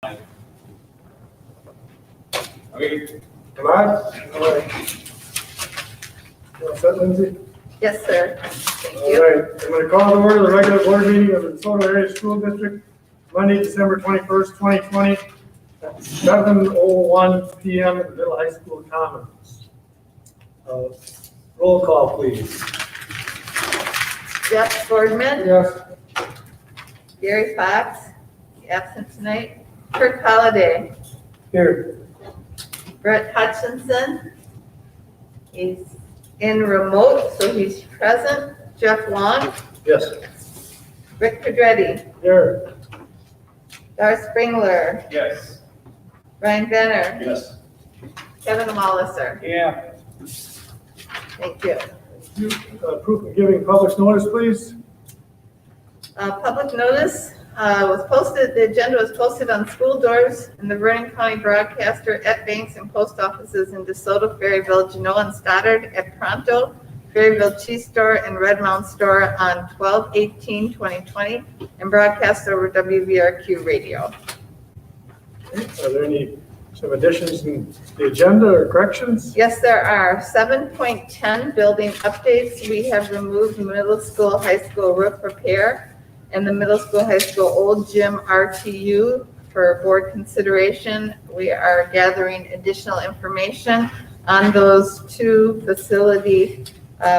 Okay. Come on. All right. You all set, Lindsay? Yes, sir. Thank All you. right. I'm going to call to order the regular board meeting of the Soto Area School District, Monday, December 21st, 2020, at 7:01 p.m. at the Middle High School Commons. Roll call, please. Jeff Boardman, Yes. Gary Fox, absent tonight. Kirk Holliday, Here. Brent Hutchinson, he's in remote, so he's present. Jeff Long, Yes. Rick Pedretti, Here. Darth Springler, Yes. Brian Benner, Yes. Kevin Walliser. Yeah. Thank you. Proof of giving public notice, please. Public notice was posted, the agenda was posted on school doors in the Vernon County Broadcaster, at banks and post offices in DeSoto, Ferryville, Genoa, and Stoddard, at Pronto, Ferryville Cheese Store, and Red Mound Store on 12/18/2020, and broadcast over WVRQ radio. Are there some additions in the agenda or corrections? Yes, there are. 7.10 building updates. We have removed middle school, high school roof repair and the middle school, high school old gym RTU for board consideration. We are gathering additional information on those two facility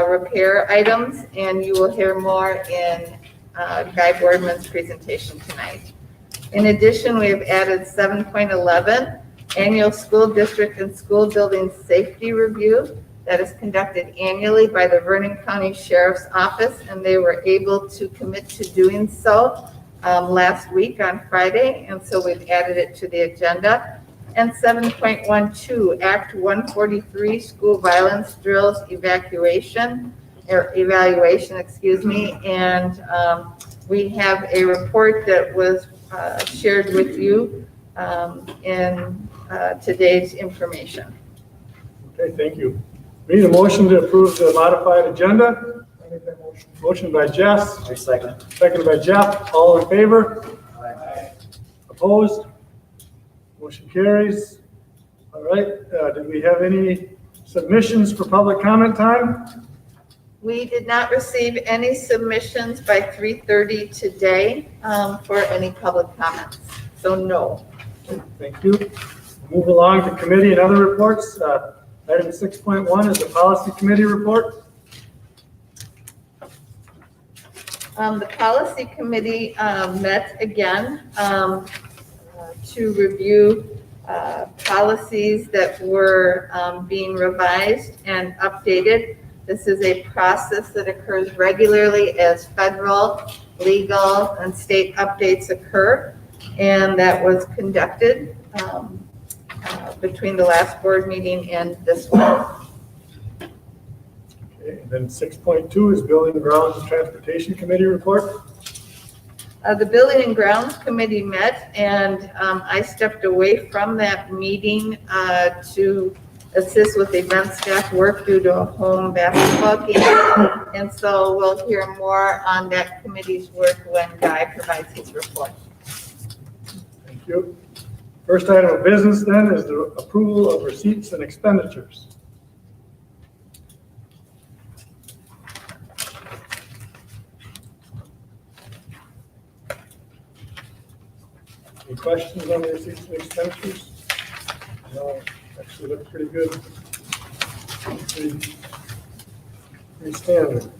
repair items, and you will hear more in Guy Boardman's presentation tonight. In addition, we have added 7.11, annual school district and school building safety review that is conducted annually by the Vernon County Sheriff's Office, and they were able to commit to doing so last week on Friday, and so we've added it to the agenda. And 7.12, Act 143, school violence drills evaluation, and we have a report that was shared with you in today's information. Okay, thank you. We need a motion to approve the modified agenda. I make that motion. Motion by Jess. I second. Seconded by Jeff. All in favor? Aye. Opposed? Motion carries. All right, did we have any submissions for public comment time? We did not receive any submissions by 3:30 today for any public comments, so no. Thank you. Move along to committee and other reports. Item 6.1 is the policy committee report. The policy committee met again to review policies that were being revised and updated. This is a process that occurs regularly as federal, legal, and state updates occur, and that was conducted between the last board meeting and this one. Okay, and then 6.2 is building and grounds and transportation committee report. The Building and Grounds Committee met, and I stepped away from that meeting to assist with event staff work due to a home basketball game. And so we'll hear more on that committee's work when Guy provides his report. Thank you. First item of business then is the approval of receipts and expenditures. Any questions on the receipts and expenditures? No, actually look pretty good. Pretty standard.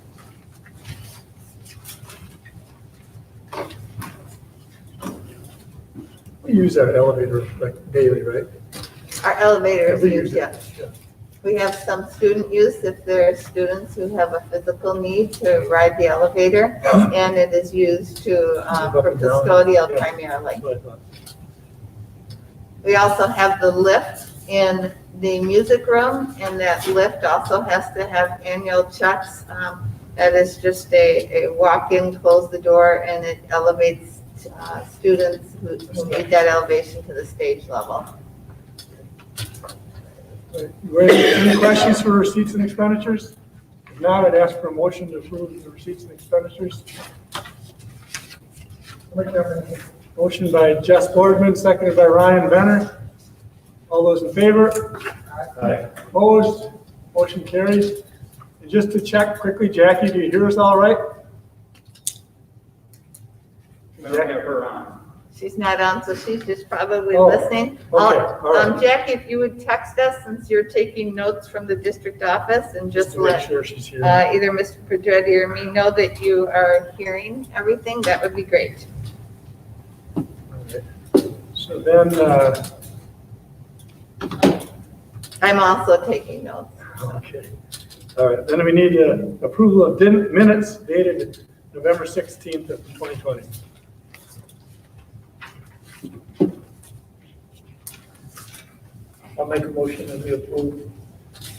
We use that elevator like daily, right? Our elevator is We used, use it. yes. Yeah. We have some student use if there are students who have a physical need to ride the elevator, and it is used to, for custodial primarily. That's what I thought. We also have the lift in the music room, and that lift also has to have annual checks. That is just a walk-in, close the door, and it elevates students who need that elevation to the stage level. Any questions for receipts and expenditures? If not, I'd ask for a motion to approve the receipts and expenditures. Motion by Jess Boardman, seconded by Ryan Benner. All those in favor? Aye. Opposed? Motion carries. And just to check quickly, Jackie, do you hear us all right? We don't have her on. She's not on, so she's just probably Oh, listening. okay, all right. Jackie, if you would text us since you're taking notes from the district office and just To make let sure she's here. either Mr. Pedretti or me know that you are hearing everything, that would be great. Okay. So then, I'm also taking notes. okay. All right, then we need approval of minutes dated November 16th of 2020. I'll make a motion that we approve.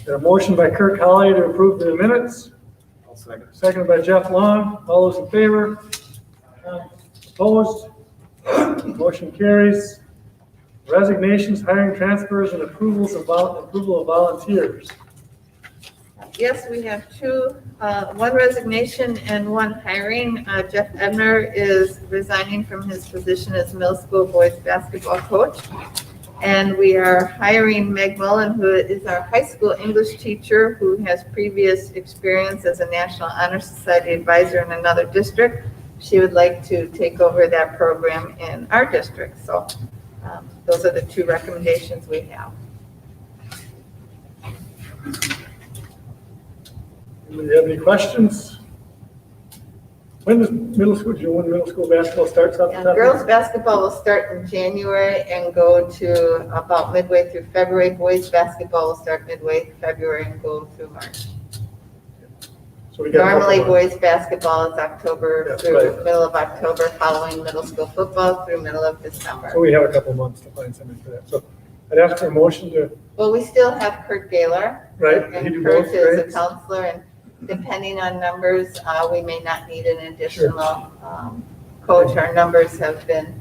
Got a motion by Kirk Holly to approve the minutes. I'll second. Seconded by Jeff Long. All those in favor? Opposed? Motion carries. Resignations, hiring, transfers, and approval of volunteers. Yes, we have one resignation and one hiring. Jeff Ebner is resigning from his position as middle school boys basketball coach. And we are hiring Meg Mullen, who is our high school English teacher, who has previous experience as a National Honor Society advisor in another district. She would like to take over that program in our district. So those are the two recommendations we have. Anybody have any questions? When does middle school basketball starts up? Girls basketball will start in January and go to about midway through February. Boys basketball will start midway February and go through March. So we got a couple Normally, months. boys basketball is October That's through right. middle of October, following middle school football through middle of December. So we have a couple months to find something for that. So I'd ask for a motion to, Well, we still have Kurt Gaylor. right? And he do Kurt both is a grades? counselor, and depending on numbers, we may not need an additional coach. Our numbers have been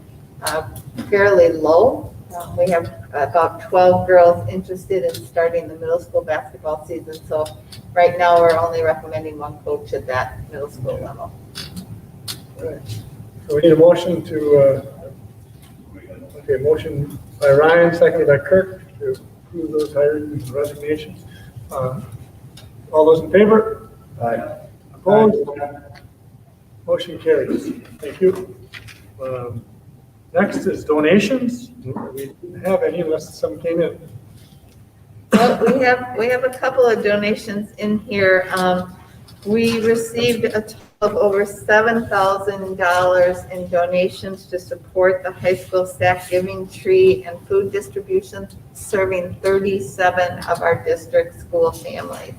fairly low. We have about 12 girls interested in starting the middle school basketball season. So right now, we're only recommending one coach at that middle school level. Right. So we need a motion to, motion by Ryan, seconded by Kirk, to approve those hirings and resignations. All those in favor? Aye. Opposed? Motion carries. Thank you. Next is donations. We didn't have any unless some came in. Well, we have a couple of donations in here. We received a total of over $7,000 in donations to support the high school staff giving tree and food distribution, serving 37 of our district school families.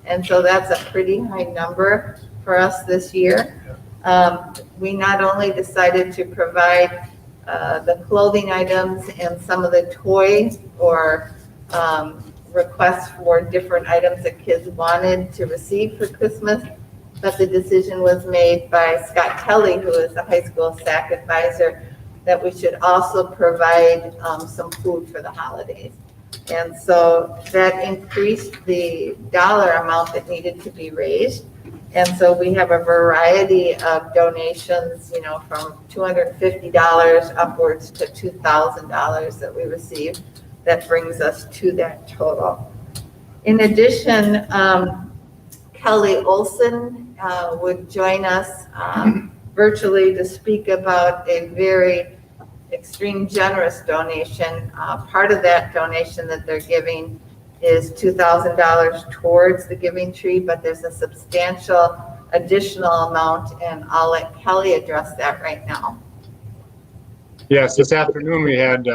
And so that's a pretty high number for us this year. We not only decided to provide the clothing items and some of the toys or requests for different items that kids wanted to receive for Christmas, but the decision was made by Scott Kelly, who is a high school SAC advisor, that we should also provide some food for the holidays. And so that increased the dollar amount that needed to be raised. And so we have a variety of donations, from $250 upwards to $2,000 that we received. That brings us to that total. In addition, Kelly Olson would join us virtually to speak about a very extreme generous donation. Part of that donation that they're giving is $2,000 towards the giving tree, but there's a substantial additional amount, and I'll let Kelly address that right now. Yes, this afternoon we had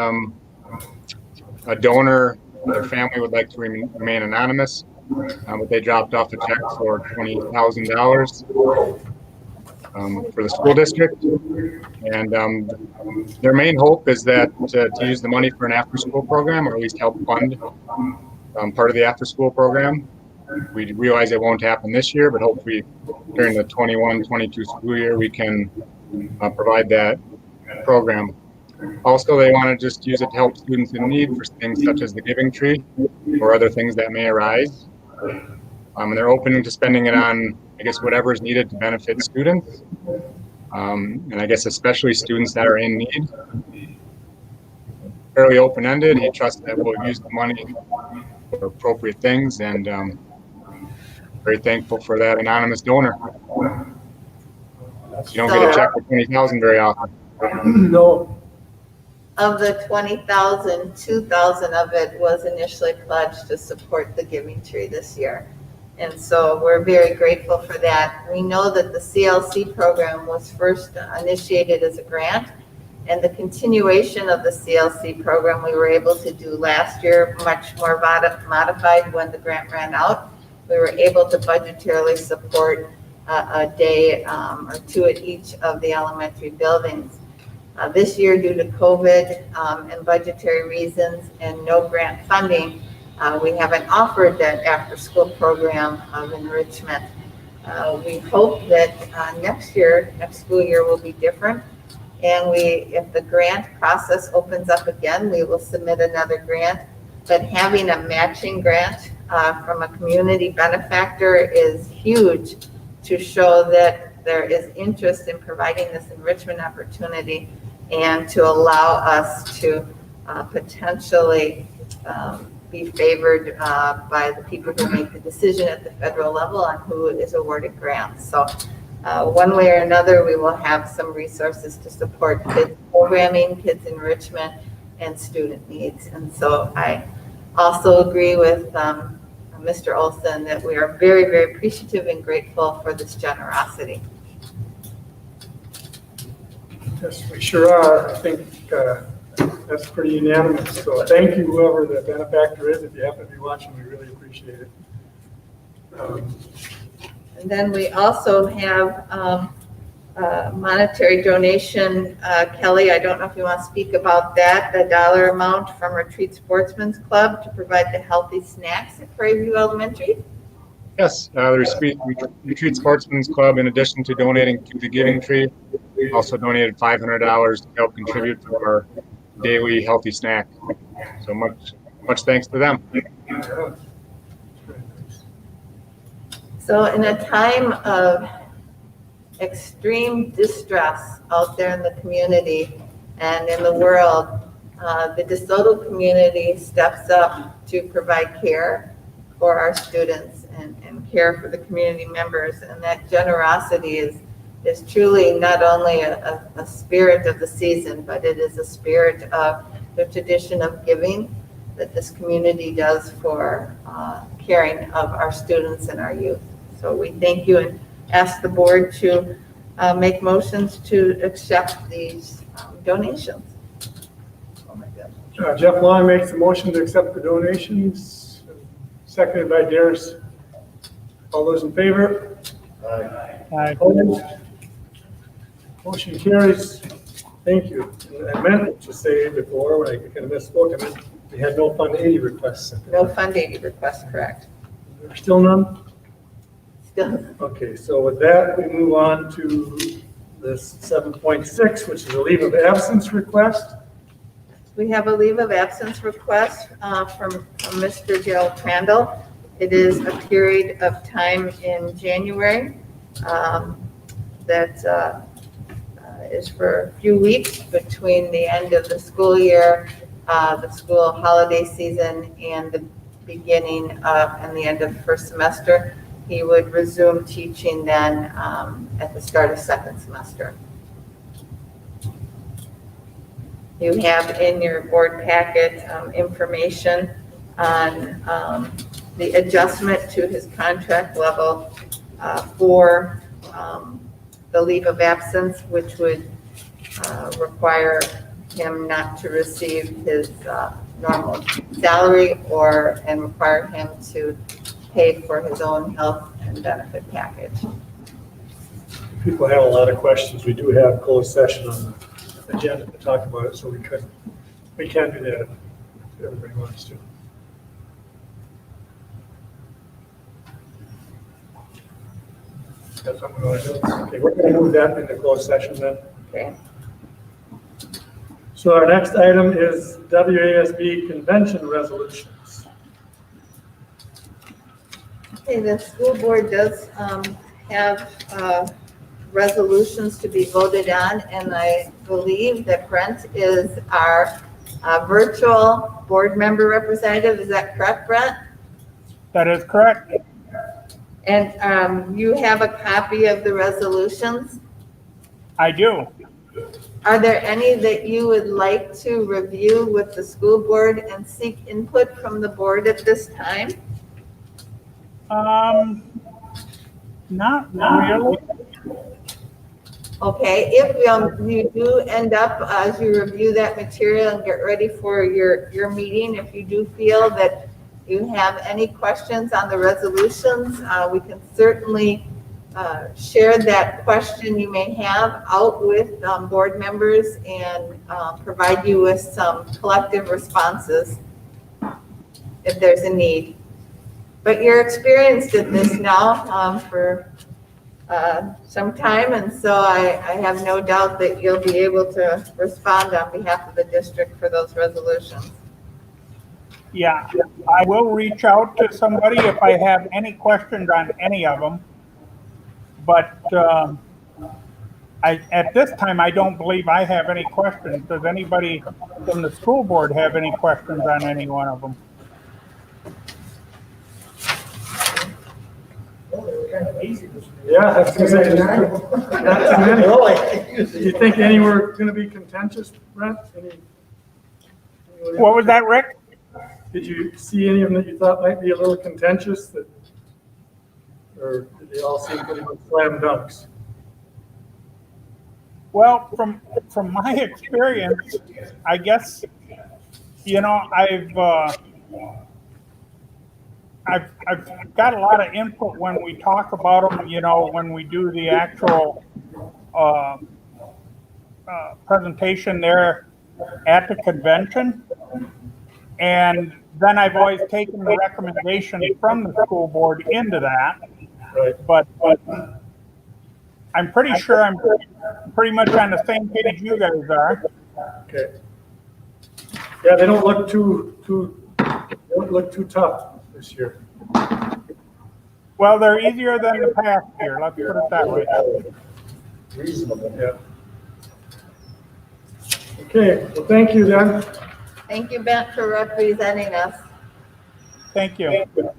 a donor, their family would like to remain anonymous, but they dropped off a check for $20,000 for the school district. And their main hope is that to use the money for an after-school program, or at least help fund part of the after-school program. We realize it won't happen this year, but hopefully during the 21-22 school year, we can provide that program. Also, they want to just use it to help students in need for things such as the giving tree or other things that may arise. And they're open to spending it on, I guess, whatever is needed to benefit students. And I guess especially students that are in need. Fairly open-ended. He trusts that we'll use the money for appropriate things, and very thankful for that anonymous donor. You don't get a check for 20,000 very often. No, Of the 20,000, 2,000 of it was initially pledged to support the Giving Tree this year. And so we're very grateful for that. We know that the CLC program was first initiated as a grant, and the continuation of the CLC program we were able to do last year, much more modified when the grant ran out. We were able to budgetarily support a day or two at each of the elementary buildings. This year, due to COVID and budgetary reasons and no grant funding, we haven't offered that after-school program of enrichment. We hope that next school year will be different. And if the grant process opens up again, we will submit another grant. But having a matching grant from a community benefactor is huge to show that there is interest in providing this enrichment opportunity and to allow us to potentially be favored by the people who make the decision at the federal level on who is awarded grants. So one way or another, we will have some resources to support kids programming, kids enrichment, and student needs. And so I also agree with Mr. Olson that we are very, very appreciative and grateful for this generosity. yes, we sure are. I think that's pretty unanimous. So thank you, whoever the benefactor is. If you happen to be watching, we really appreciate it. And then we also have monetary donation. Kelly, I don't know if you want to speak about that, the dollar amount from Retreat Sportsman's Club to provide the healthy snacks at Prairie View Elementary. Yes, the Retreat Sportsman's Club, in addition to donating to the Giving Tree, also donated $500 to help contribute to our daily healthy snack. So much thanks to them. Yeah. So in a time of extreme distress out there in the community and in the world, the DeSoto community steps up to provide care for our students and care for the community members. And that generosity is truly not only a spirit of the season, but it is a spirit of the tradition of giving that this community does for caring of our students and our youth. So we thank you and ask the board to make motions to accept these donations. Oh my God. Jeff Long makes a motion to accept the donations, seconded by Darius. All those in favor? Aye. Opposed? Motion carries. Thank you. And I meant to say before, when I kind of misspoke, I meant we had no Fund 80 requests. No Fund 80 requests, correct? There's still none? Still, Okay, so with that, we move on to this 7.6, which is a leave of absence request. we have a leave of absence request from Mr. Gerald Crandall. It is a period of time in January that is for a few weeks between the end of the school year, the school holiday season, and the beginning of and the end of the first semester. He would resume teaching then at the start of second semester. You have in your board packet information on the adjustment to his contract level for the leave of absence, which would require him not to receive his normal salary and require him to pay for his own health and benefit package. People have a lot of questions. We do have closed session on the agenda to talk about it, so we can do that if everybody wants to. Got something going to do? Okay, we're going to move that into closed session then. Okay. So our next item is WASB convention resolutions. Okay, the school board does have resolutions to be voted on, and I believe that Brent is our virtual board member representative. Is that correct, Brent? That is correct. And you have a copy of the resolutions? I do. Are there any that you would like to review with the school board and seek input from the board at this time? Not really. Okay, if you do end up, as you review that material and get ready for your meeting, if you do feel that you have any questions on the resolutions, we can certainly share that question you may have out with board members and provide you with some collective responses if there's a need. But you're experienced at this now for some time, and so I have no doubt that you'll be able to respond on behalf of the district for those resolutions. Yeah, I will reach out to somebody if I have any questions on any of them. But at this time, I don't believe I have any questions. Does anybody from the school board have any questions on any one of them? Well, they were kind of easy this year. Yeah, I was gonna say, not too many. Do you think any were gonna be contentious, Brent? What was that, Rick? Did you see any of them that you thought might be a little contentious or did they all seem pretty much slam dunks? Well, from my experience, I guess, I've got a lot of input when we talk about them, when we do the actual presentation there at the convention. And then I've always taken the recommendation from the school board into that. Right. But I'm pretty sure I'm pretty much on the same page you guys are. Okay. Yeah, they don't look too tough this year. Well, they're easier than the past year, let's put it that way. Reasonable. Yeah. Okay, well, thank you then. Thank you, Brent, for representing us. Thank you. Okay.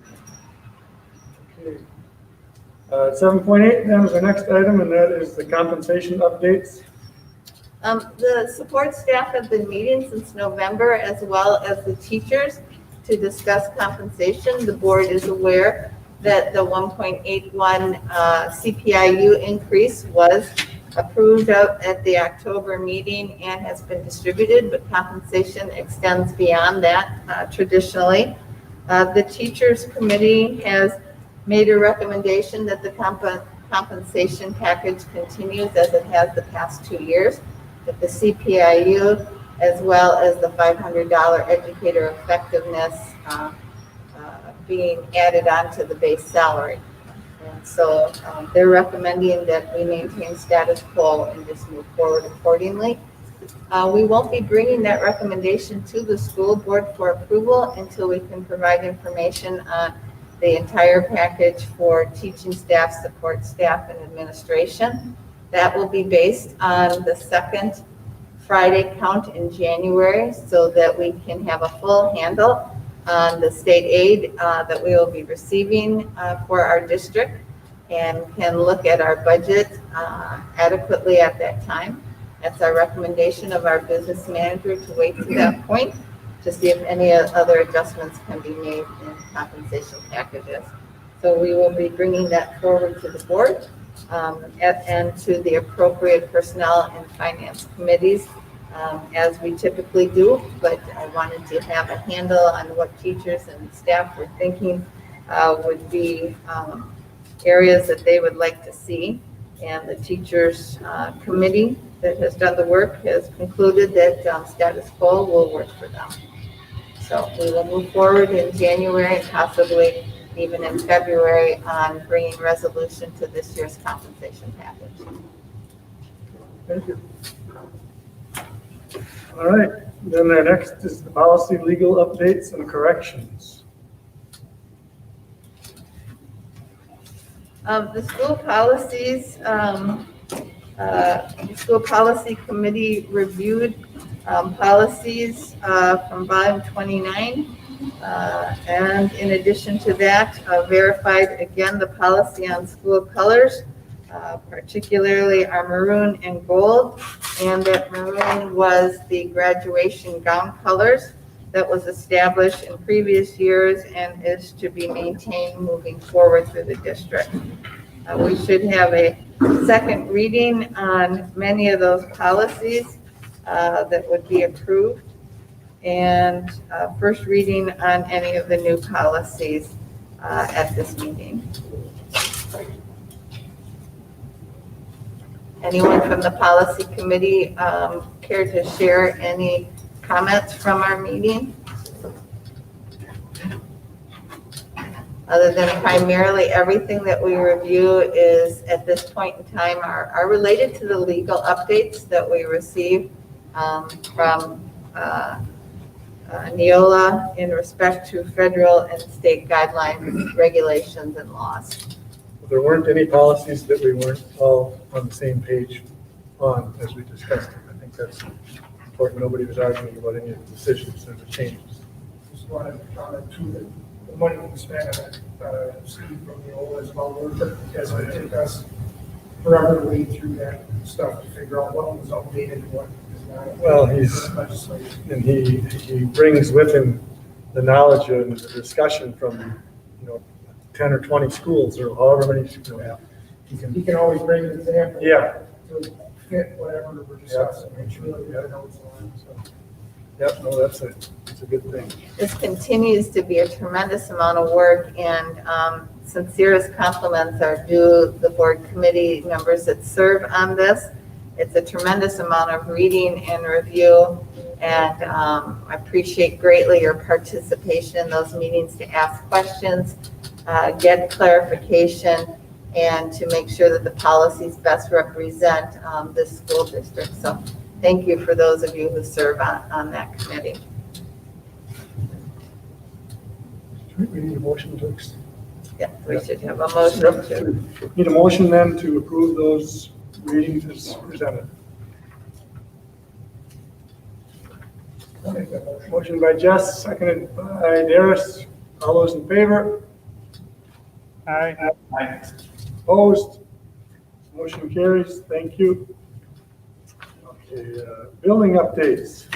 7.8 then is our next item, and that is the compensation updates. The support staff have been meeting since November, as well as the teachers, to discuss compensation. The board is aware that the 1.81 CPIU increase was approved at the October meeting and has been distributed, but compensation extends beyond that traditionally. The teachers committee has made a recommendation that the compensation package continues as it has the past 2 years, that the CPIU as well as the $500 educator effectiveness being added onto the base salary. And so they're recommending that we maintain status quo and just move forward accordingly. We won't be bringing that recommendation to the school board for approval until we can provide information on the entire package for teaching staff, support staff, and administration. That will be based on the second Friday count in January so that we can have a full handle on the state aid that we will be receiving for our district and can look at our budget adequately at that time. That's our recommendation of our business manager, to wait to that point to see if any other adjustments can be made in compensation packages. So we will be bringing that forward to the board and to the appropriate personnel and finance committees as we typically do, but I wanted to have a handle on what teachers and staff were thinking would be areas that they would like to see. And the teachers committee that has done the work has concluded that status quo will work for them. So we will move forward in January and possibly even in February on bringing resolution to this year's compensation package. Thank you. All right, then our next is the policy, legal updates and corrections. The school policies The School Policy Committee reviewed policies from volume 29. And in addition to that, verified again the policy on school colors, particularly our maroon and gold. And that maroon was the graduation gown colors that was established in previous years and is to be maintained moving forward through the district. We should have a second reading on many of those policies that would be approved, and first reading on any of the new policies at this meeting. Anyone from the policy committee care to share any comments from our meeting? Other than primarily everything that we review is at this point in time are related to the legal updates that we receive from Neola in respect to federal and state guidelines, regulations, and laws. There weren't any policies that we weren't all on the same page on as we discussed. I think that's important. Nobody was arguing about any of the decisions or the changes. Just wanted to comment too that the money we spent on it, Steve from the old is well worth it, because it took us forever to wade through that stuff to figure out what was outdated and what is not. Well, legislation. he brings with him the knowledge and the discussion from 10 or 20 schools or however many schools. He can always bring an example. Yeah. To fit whatever we're discussing. It's really good notes on. So. Yep, no, that's a good thing. This continues to be a tremendous amount of work, and sincerest compliments are due the board committee members that serve on this. It's a tremendous amount of reading and review, and I appreciate greatly your participation in those meetings to ask questions, get clarification, and to make sure that the policies best represent this school district. So thank you for those of you who serve on that committee. We need a motion to. Yeah, we should have a motion to. Need a motion then to approve those readings as presented. I'll make that motion. Motion by Jess, seconded by Darius. All those in favor? Aye. Opposed? Motion carries. Thank you. Okay, building updates.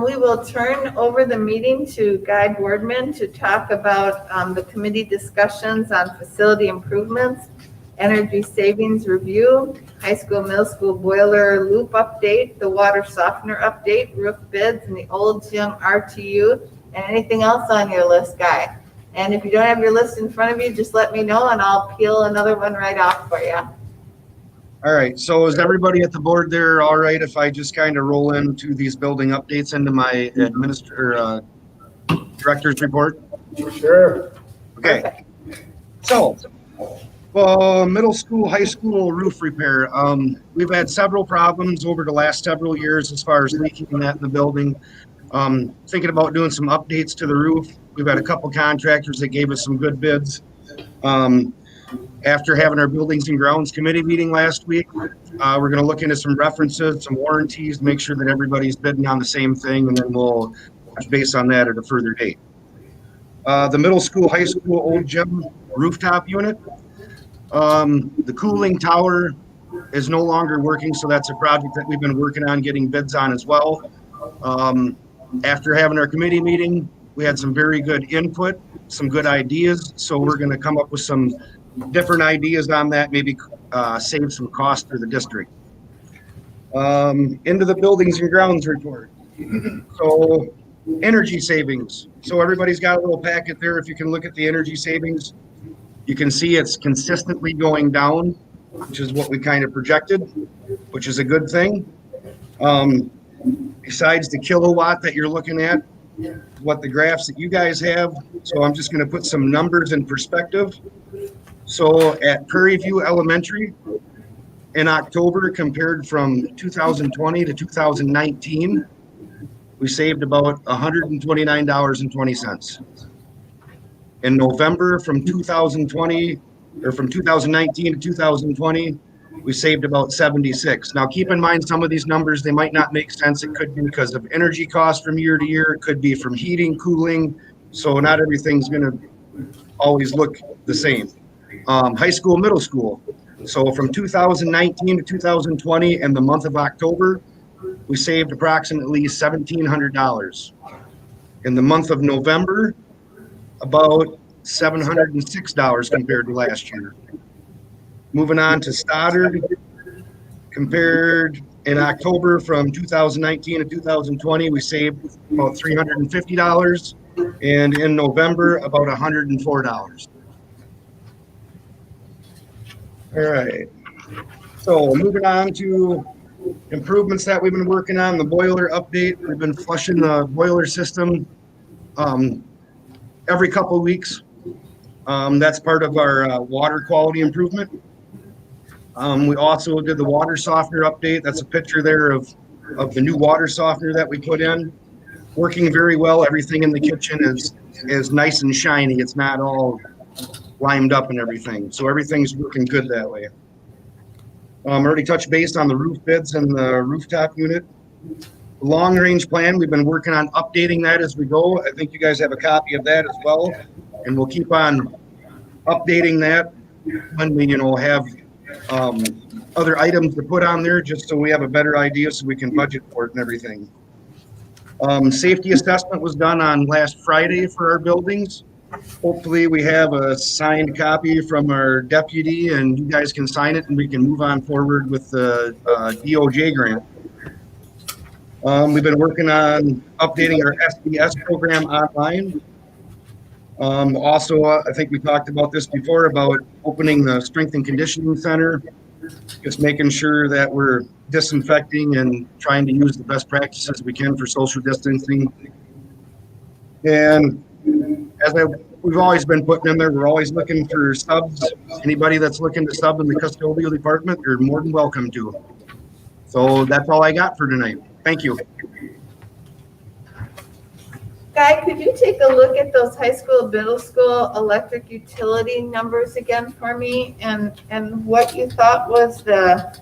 We will turn over the meeting to Guy Boardman to talk about the committee discussions on facility improvements, energy savings review, high school, middle school boiler loop update, the water softener update, roof bids, and the old gym RTU, and anything else on your list, Guy. And if you don't have your list in front of you, just let me know and I'll peel another one right off for you. All right, so is everybody at the board there all right if I just kind of roll into these building updates into my director's report? Sure. Okay, so middle school, high school roof repair. We've had several problems over the last several years as far as leaking and that in the building. Thinking about doing some updates to the roof. We've had a couple contractors that gave us some good bids. After having our Buildings and Grounds Committee meeting last week, we're going to look into some references, some warranties, make sure that everybody's bidding on the same thing, and then we'll touch base on that at a further date. The middle school, high school, old gym rooftop unit. The cooling tower is no longer working, so that's a project that we've been working on getting bids on as well. After having our committee meeting, we had some very good input, some good ideas, so we're going to come up with some different ideas on that, maybe save some cost for the district. Into the Buildings and Grounds report. So energy savings. So everybody's got a little packet there. If you can look at the energy savings, you can see it's consistently going down, which is what we kind of projected, which is a good thing. Besides the kilowatt that you're looking at, what the graphs that you guys have. So I'm just going to put some numbers in perspective. So at Prairie View Elementary in October, compared from 2020 to 2019, we saved about $129.20. In November from 2019 to 2020, we saved about 76. Now, keep in mind, some of these numbers, they might not make sense. It could be because of energy costs from year to year. It could be from heating, cooling. So not everything's going to always look the same. High school, middle school. So from 2019 to 2020 and the month of October, we saved approximately $1,700. In the month of November, about $706 compared to last year. Moving on to Stoddard, compared in October from 2019 to 2020, we saved about $350, and in November, about $104. All right. So moving on to improvements that we've been working on, the boiler update. We've been flushing the boiler system every couple of weeks. That's part of our water quality improvement. We also did the water softener update. That's a picture there of the new water softener that we put in. Working very well. Everything in the kitchen is nice and shiny. It's not all limed up and everything. So everything's working good that way. Already touched base on the roof bids and the rooftop unit. Long range plan, we've been working on updating that as we go. I think you guys have a copy of that as well. And we'll keep on updating that when we, have other items to put on there, just so we have a better idea so we can budget for it and everything. Safety assessment was done on last Friday for our buildings. Hopefully we have a signed copy from our deputy and you guys can sign it and we can move on forward with the DOJ grant. We've been working on updating our SDS program online. Also, I think we talked about this before about opening the strength and conditioning center, just making sure that we're disinfecting and trying to use the best practices we can for social distancing. And as we've always been putting in there, we're always looking for subs. Anybody that's looking to sub in the custodial department, you're more than welcome to. So that's all I got for tonight. Thank you. Guy, could you take a look at those high school, middle school electric utility numbers again for me? And what you thought was the,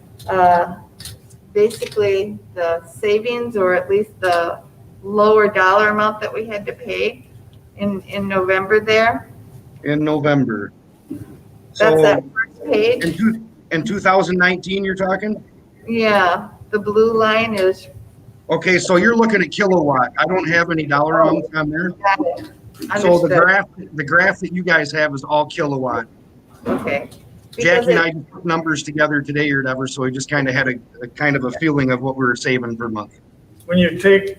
basically the savings, or at least the lower dollar amount that we had to pay in November there? In November. That's So that first page? in 2019, you're talking? Yeah, the blue line is. Okay, so you're looking at kilowatt. I don't have any dollar amounts on there. Got it. So the Understood. graph that you guys have is all kilowatt. Okay. Jackie and I Because just put numbers together today or whatever, so we just kind of had a kind of a feling of what we were saving per month. When you take,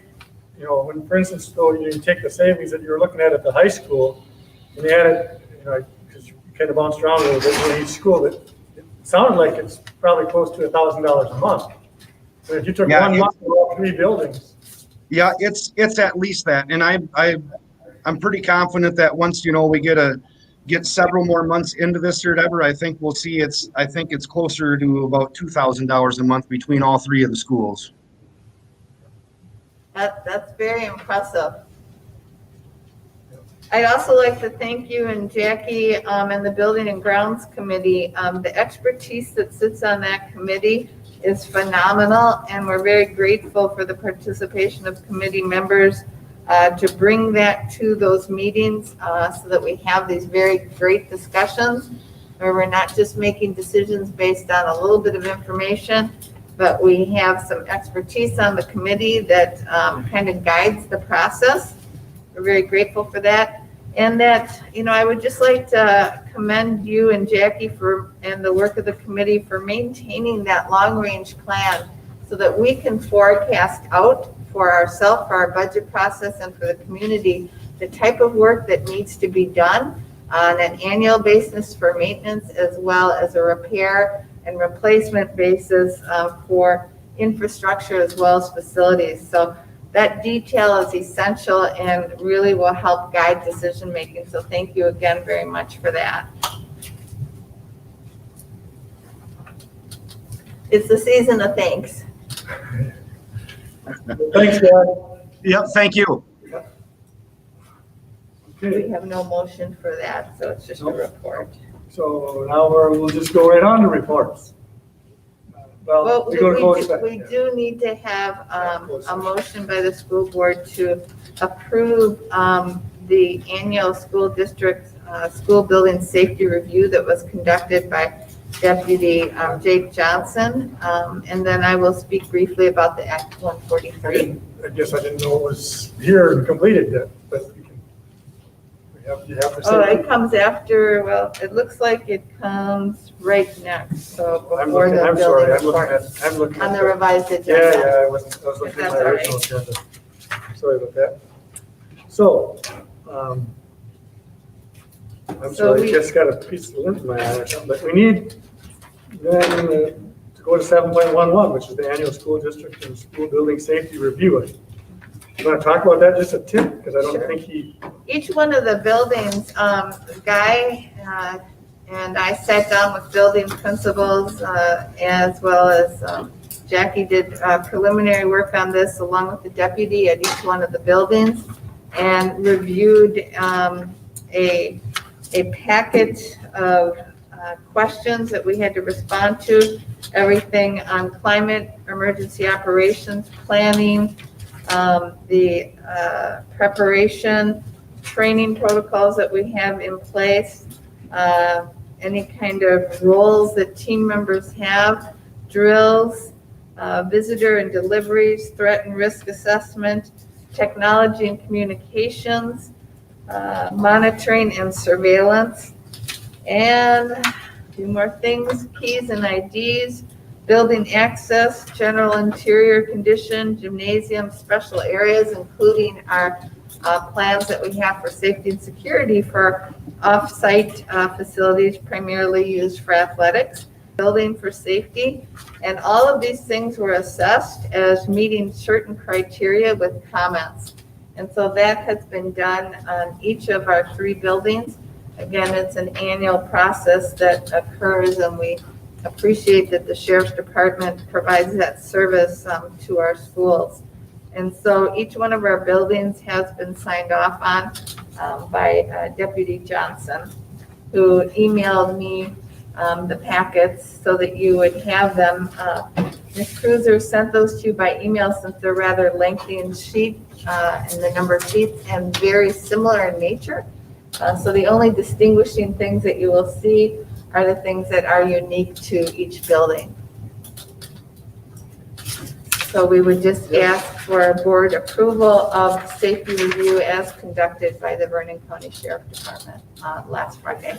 when, for instance, though, you take the savings that you were looking at the high school, and you add it, because you kind of bounced around a little bit in each school, it sounded like it's probably close to $1,000 a month. So if you took Yeah, one month for all 3 buildings. Yeah, it's at least that, and I'm pretty confident that once we get several more months into this or whatever, I think we'll see I think it's closer to about $2,000 a month between all 3 of the schools. that's very impressive. I'd also like to thank you and Jackie and the Building and Grounds Committee. The expertise that sits on that committee is phenomenal, and we're very grateful for the participation of committee members to bring that to those meetings so that we have these very great discussions where we're not just making decisions based on a little bit of information, but we have some expertise on the committee that kind of guides the process. We're very grateful for that. And that, I would just like to commend you and Jackie and the work of the committee for maintaining that long-range plan so that we can forecast out for ourselves, for our budget process, and for the community, the type of work that needs to be done on an annual basis for maintenance, as well as a repair and replacement basis for infrastructure as well as facilities. So that detail is essential and really will help guide decision making. So thank you again very much for that. It's the season of thanks. Thanks, Dad. Yep, thank you. We Okay, have no motion for that, so it's just a report. so now we'll just go right on to reports. Well, we go to closed we session. do need to have Closed a session. motion by the school board to approve the annual school district school building safety review that was conducted by Deputy Jake Johnson. And then I will speak briefly about the Act 143. I guess I didn't know it was here and completed yet, but you have to Oh, say. it comes after, well, it looks like it comes right next, so I'm before looking, the I'm sorry, building report. I'm looking On at the revised Yeah, agenda. I was looking at That's my all right. original agenda. Sorry about that. So, I'm So sorry, we- just got a piece of lint in my eye or something, but we need then to go to 7.11, which is the annual school district and school building safety review. You want to talk about that just a tip? Because I don't Sure. think he, Each one of the buildings, Guy and I sat down with building principals as well as Jackie did preliminary work on this along with the deputy at each one of the buildings and reviewed a packet of questions that we had to respond to, everything on climate, emergency operations, planning, the preparation, training protocols that we have in place, any kind of roles that team members have, drills, visitor and deliveries, threat and risk assessment, technology and communications, monitoring and surveillance, and a few more things, keys and IDs, building access, general interior condition, gymnasium, special areas, including our plans that we have for safety and security for off-site facilities primarily used for athletics, building for safety, and all of these things were assessed as meeting certain criteria with comments. And so that has been done on each of our 3 buildings. Again, it's an annual process that occurs, and we appreciate that the Sheriff's Department provides that service to our schools. And so each one of our buildings has been signed off on by Deputy Johnson, who emailed me the packets so that you would have them. Ms. Cruiser sent those to you by email since they're rather lengthy in sheet, in the number of sheets, and very similar in nature. So the only distinguishing things that you will see are the things that are unique to each building. So we would just ask for board approval of safety review as conducted by the Vernon County Sheriff Department last Friday.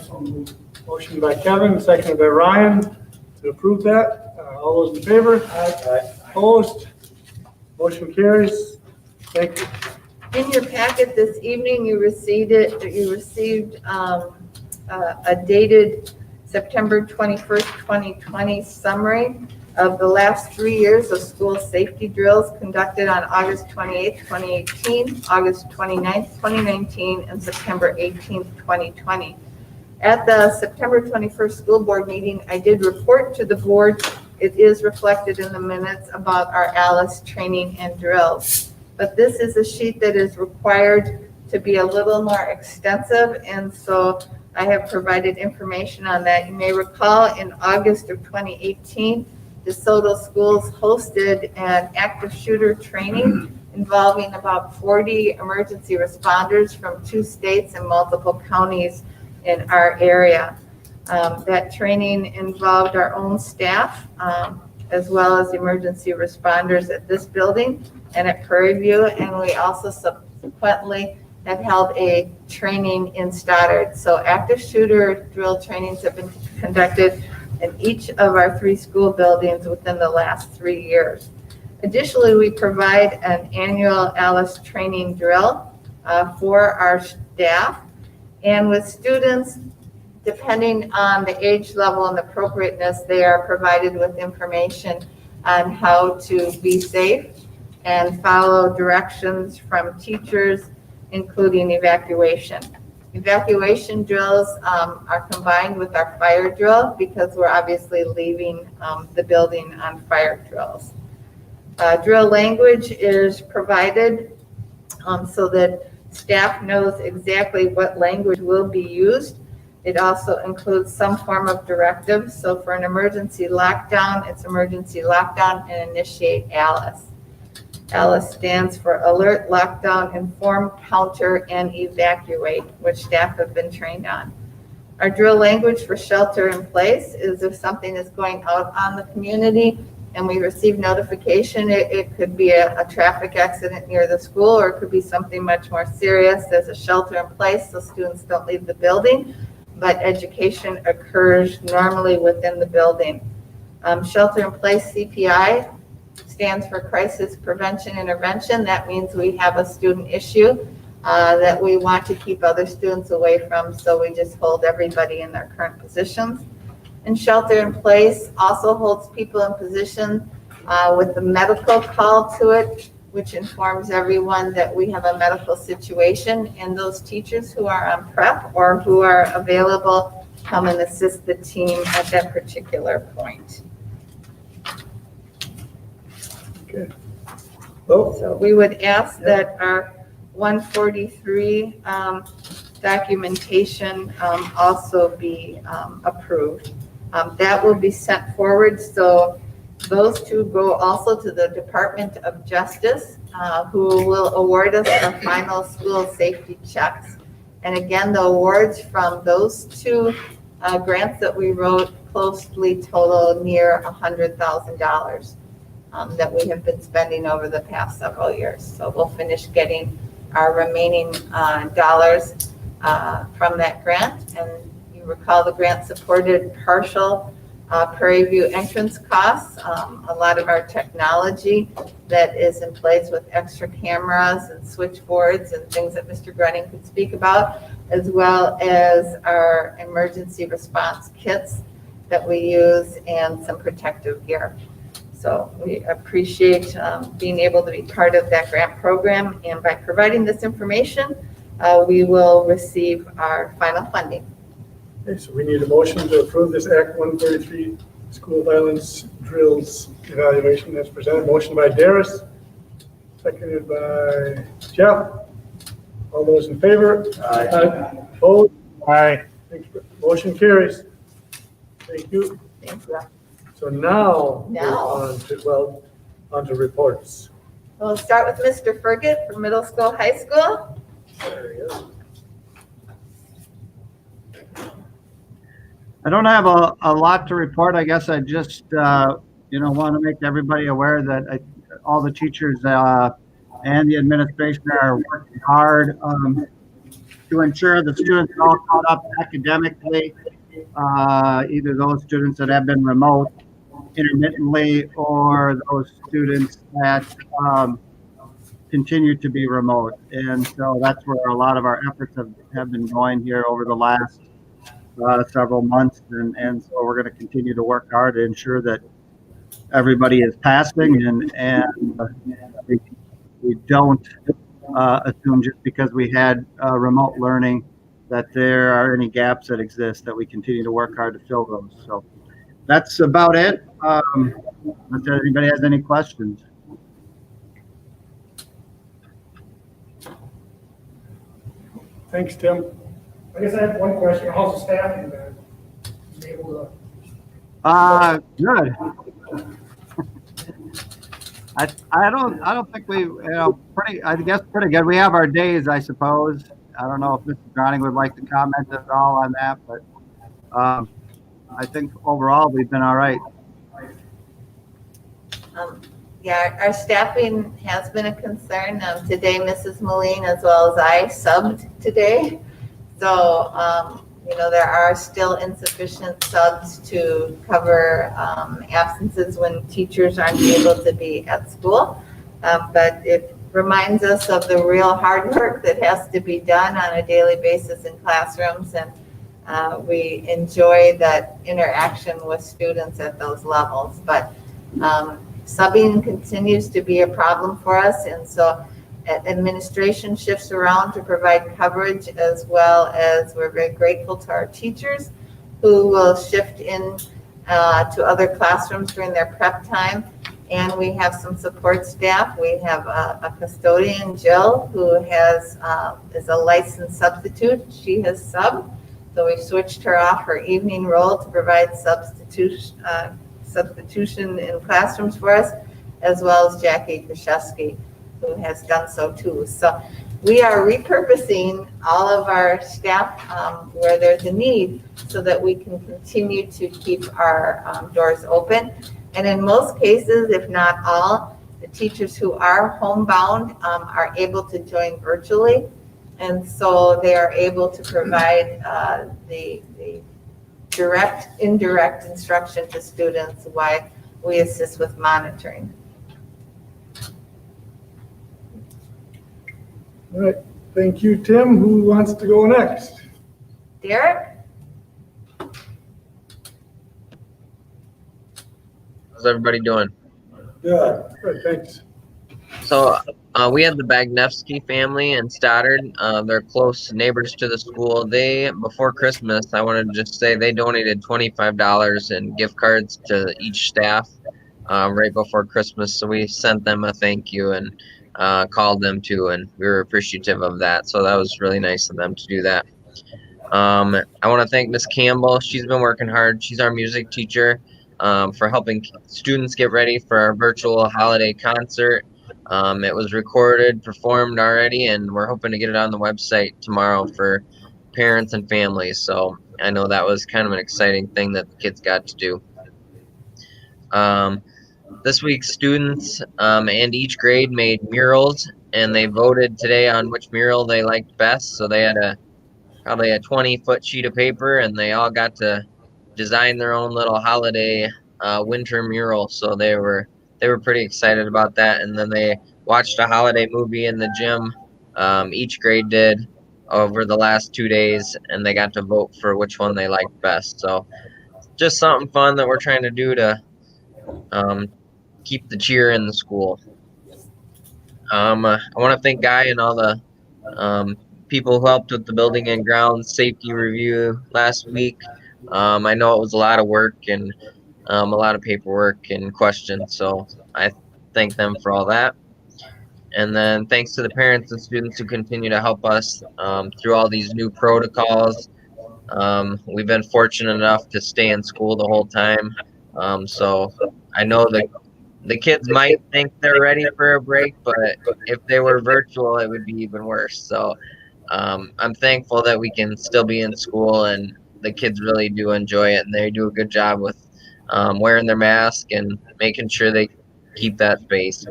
motion by Kevin, seconded by Ryan to approve that. All those in favor? Aye. Opposed? Motion carries. Thank you. In your packet this evening, you received a dated September 21st, 2020 summary of the last 3 years of school safety drills conducted on August 28th, 2018, August 29th, 2019, and September 18th, 2020. At the September 21st school board meeting, I did report to the board. It is reflected in the minutes about our ALICE training and drills. But this is a sheet that is required to be a little more extensive, and so I have provided information on that. You may recall in August of 2018, the Soto Schools hosted an active shooter training involving about 40 emergency responders from 2 states and multiple counties in our area. That training involved our own staff, as well as emergency responders at this building and at Prairie View, and we also subsequently have held a training in Stoddard. So active shooter drill trainings have been conducted in each of our 3 school buildings within the last 3 years. Additionally, we provide an annual ALICE training drill for our staff, and with students, depending on the age level and appropriateness, they are provided with information on how to be safe and follow directions from teachers, including evacuation. Evacuation drills are combined with our fire drill because we're obviously leaving the building on fire drills. Drill language is provided so that staff knows exactly what language will be used. It also includes some form of directive. So for an emergency lockdown, it's emergency lockdown and initiate ALICE. ALICE stands for Alert, Lockdown, Inform, Counter, and Evacuate, which staff have been trained on. Our drill language for shelter in place is if something is going out on the community and we receive notification, it could be a traffic accident near the school, or it could be something much more serious. There's a shelter in place so students don't leave the building, but education occurs normally within the building. Shelter in place CPI stands for Crisis Prevention Intervention. That means we have a student issue that we want to keep other students away from, so we just hold everybody in their current positions. And shelter in place also holds people in position with the medical call to it, which informs everyone that we have a medical situation, and those teachers who are on prep or who are available come and assist the team at that particular point. Okay. Vote. So we would ask that our 143 documentation also be approved. That will be sent forward, so those two go also to the Department of Justice, who will award us the final school safety checks. And again, the awards from those two grants that we wrote closely total near $100,000 that we have been spending over the past several years. So we'll finish getting our remaining dollars from that grant. And you recall the grant supported partial Prairie View entrance costs. A lot of our technology that is in place with extra cameras and switchboards and things that Mr. Grunning could speak about, as well as our emergency response kits that we use and some protective gear. So we appreciate being able to be part of that grant program, and by providing this information, we will receive our final funding. Okay, so we need a motion to approve this Act 133 school violence drills evaluation as presented. Motion by Darius, seconded by Jeff. All those in favor? Aye. Opposed? Aye. Thanks. Motion carries. Thank you. Thank you. So now, Now. on to reports. We'll start with Mr. Ferget from middle school, high school. There he is. I don't have a lot to report. I guess I just, want to make everybody aware that all the teachers and the administration are working hard to ensure the students are all caught up academically, either those students that have been remote intermittently or those students that continue to be remote. And so that's where a lot of our efforts have been going here over the last several months, and so we're going to continue to work hard to ensure that everybody is passing, and we don't assume just because we had remote learning that there are any gaps that exist, that we continue to work hard to fill those. So that's about it. If anybody has any questions. Thanks, Tim. I guess I have one question. How's the staffing been? Is it able to? Good. I don't think we, pretty good. We have our days, I suppose. I don't know if Mr. Grunning would like to comment at all on that, but I think overall we've been all right. Yeah, our staffing has been a concern. Today, Mrs. Malin, as well as I, subbed today. So, there are still insufficient subs to cover absences when teachers aren't able to be at school. But it reminds us of the real hard work that has to be done on a daily basis in classrooms. And we enjoy that interaction with students at those levels. But subbing continues to be a problem for us. And so administration shifts around to provide coverage, as well as we're very grateful to our teachers who will shift in to other classrooms during their prep time. And we have some support staff. We have a custodian, Jill, who is a licensed substitute. She has subbed. So we switched her off her evening role to provide substitution in classrooms for us, as well as Jackie Kraszewski, who has done so too. So we are repurposing all of our staff where there's a need so that we can continue to keep our doors open. And in most cases, if not all, the teachers who are homebound are able to join virtually. And so they are able to provide the direct, indirect instruction to students while we assist with monitoring. All right, thank you, Tim. Who wants to go next? Derek? How's everybody doing? Good. Good, thanks. So we had the Bagnevsky family in Stoddard. They're close neighbors to the school. They, before Christmas, I wanted to just say they donated $25 in gift cards to each staff right before Christmas. So we sent them a thank you and called them too, and we were appreciative of that. So that was really nice of them to do that. I want to thank Miss Campbell. She's been working hard. She's our music teacher for helping students get ready for our virtual holiday concert. It was recorded, performed already, and we're hoping to get it on the website tomorrow for parents and families. So I know that was kind of an exciting thing that the kids got to do. This week, students and each grade made murals, and they voted today on which mural they liked best. So they had probably a 20-foot sheet of paper, and they all got to design their own little holiday winter mural. So they were pretty excited about that. And then they watched a holiday movie in the gym. Each grade did over the last 2 days, and they got to vote for which one they liked best. So just something fun that we're trying to do to keep the cheer in the school. I want to thank Guy and all the people who helped with the building and grounds safety review last week. I know it was a lot of work and a lot of paperwork and questions, so I thank them for all that. And then thanks to the parents and students who continue to help us through all these new protocols. We've been fortunate enough to stay in school the whole time. So I know the kids might think they're ready for a break, but if they were virtual, it would be even worse. So I'm thankful that we can still be in school, and the kids really do enjoy it, and they do a good job with wearing their mask and making sure they keep that space.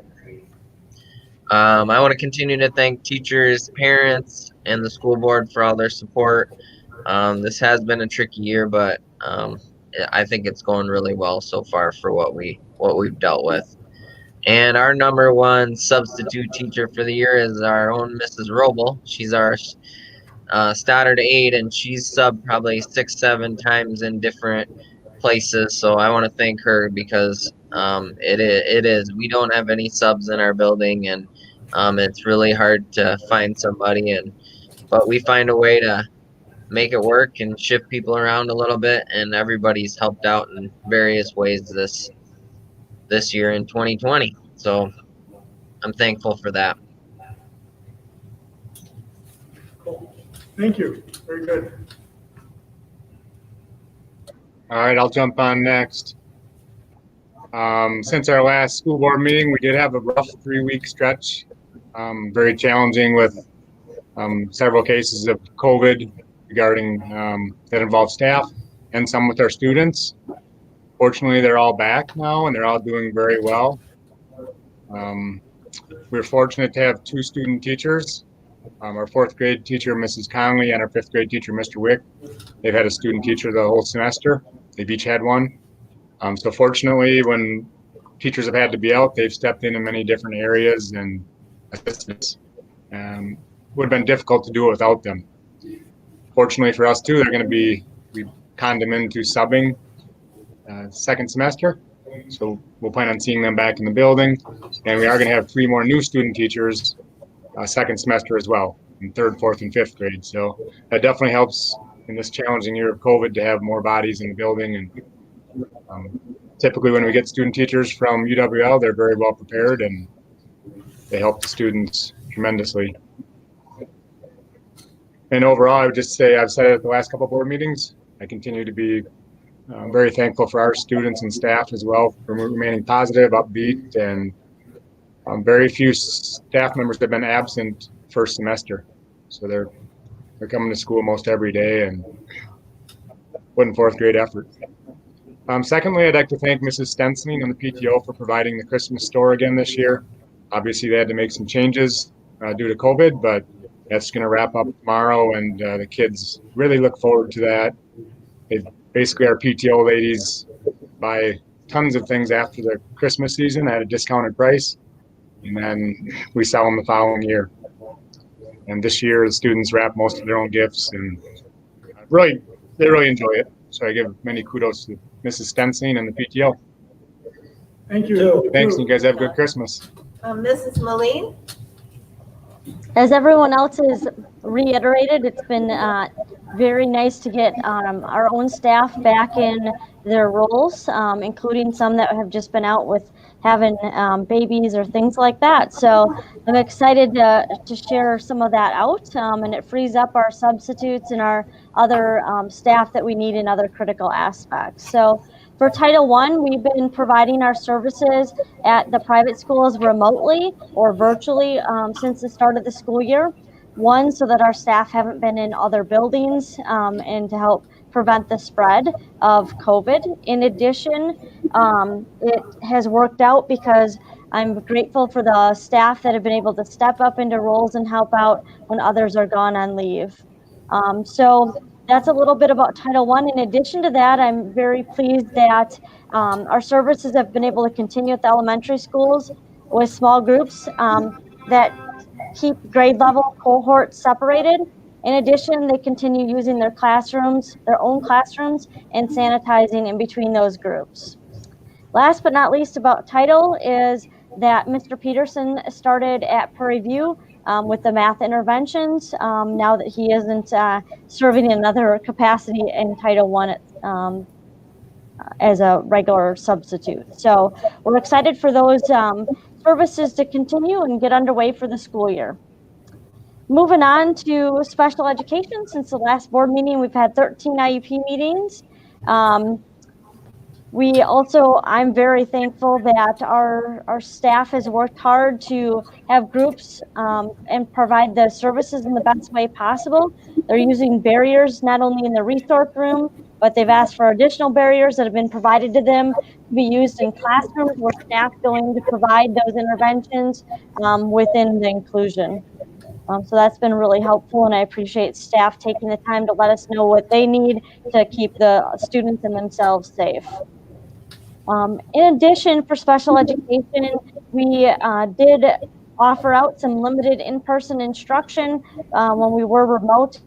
I want to continue to thank teachers, parents, and the school board for all their support. This has been a tricky year, but I think it's going really well so far for what we've dealt with. And our number one substitute teacher for the year is our own Mrs. Roble. She's our Stoddard aide, and she's subbed probably 6-7 times in different places. So I want to thank her because it is. We don't have any subs in our building, and it's really hard to find somebody. But we find a way to make it work and shift people around a little bit, and everybody's helped out in various ways this year in 2020. So I'm thankful for that. Cool. Thank you. Very good. All right, I'll jump on next. Since our last school board meeting, we did have a rough 3-week stretch, very challenging with several cases of COVID regarding that involve staff and some with our students. Fortunately, they're all back now and they're all doing very well. We're fortunate to have 2 student teachers. Our 4th grade teacher, Mrs. Conley, and our 5th grade teacher, Mr. Wick. They've had a student teacher the whole semester. They've each had one. So fortunately, when teachers have had to be out, they've stepped in many different areas and assistance. Would have been difficult to do it without them. Fortunately for us too, we conned them into subbing second semester. So we'll plan on seeing them back in the building. And we are going to have 3 more new student teachers second semester as well, in 3rd, 4th, and 5th grade. So that definitely helps in this challenging year of COVID to have more bodies in the building. And typically when we get student teachers from UWL, they're very well prepared and they help the students tremendously. And overall, I would just say, I've said it at the last couple of board meetings, I continue to be very thankful for our students and staff as well for remaining positive, upbeat, and very few staff members have been absent first semester. So they're coming to school most every day and putting forth great effort. Secondly, I'd like to thank Mrs. Stensling and the PTO for providing the Christmas store again this year. Obviously, they had to make some changes due to COVID, but that's going to wrap up tomorrow, and the kids really look forward to that. Basically, our PTO ladies buy tons of things after the Christmas season at a discounted price, and then we sell them the following year. And this year, the students wrap most of their own gifts, and they really enjoy it. So I give many kudos to Mrs. Stensing and the PTO. Thank you. Thanks, and you guys have a good Christmas. Mrs. Malin? As everyone else has reiterated, it's been very nice to get our own staff back in their roles, including some that have just been out with having babies or things like that. So I'm excited to share some of that out, and it frees up our substitutes and our other staff that we need in other critical aspects. So for Title I, we've been providing our services at the private schools remotely or virtually since the start of the school year. One, so that our staff haven't been in other buildings and to help prevent the spread of COVID. In addition, it has worked out because I'm grateful for the staff that have been able to step up into roles and help out when others are gone on leave. So that's a little bit about Title I. In addition to that, I'm very pleased that our services have been able to continue at the elementary schools with small groups that keep grade level cohorts separated. In addition, they continue using their own classrooms, and sanitizing in between those groups. Last but not least about Title is that Mr. Peterson started at Prairie View with the math interventions now that he isn't serving in another capacity in Title I as a regular substitute. So we're excited for those services to continue and get underway for the school year. Moving on to special education, since the last board meeting, we've had 13 IEP meetings. I'm very thankful that our staff has worked hard to have groups and provide the services in the best way possible. They're using barriers not only in the resource room, but they've asked for additional barriers that have been provided to them to be used in classrooms where staff going to provide those interventions within the inclusion. So that's been really helpful, and I appreciate staff taking the time to let us know what they need to keep the students and themselves safe. In addition, for special education, we did offer out some limited in-person instruction when we were remote.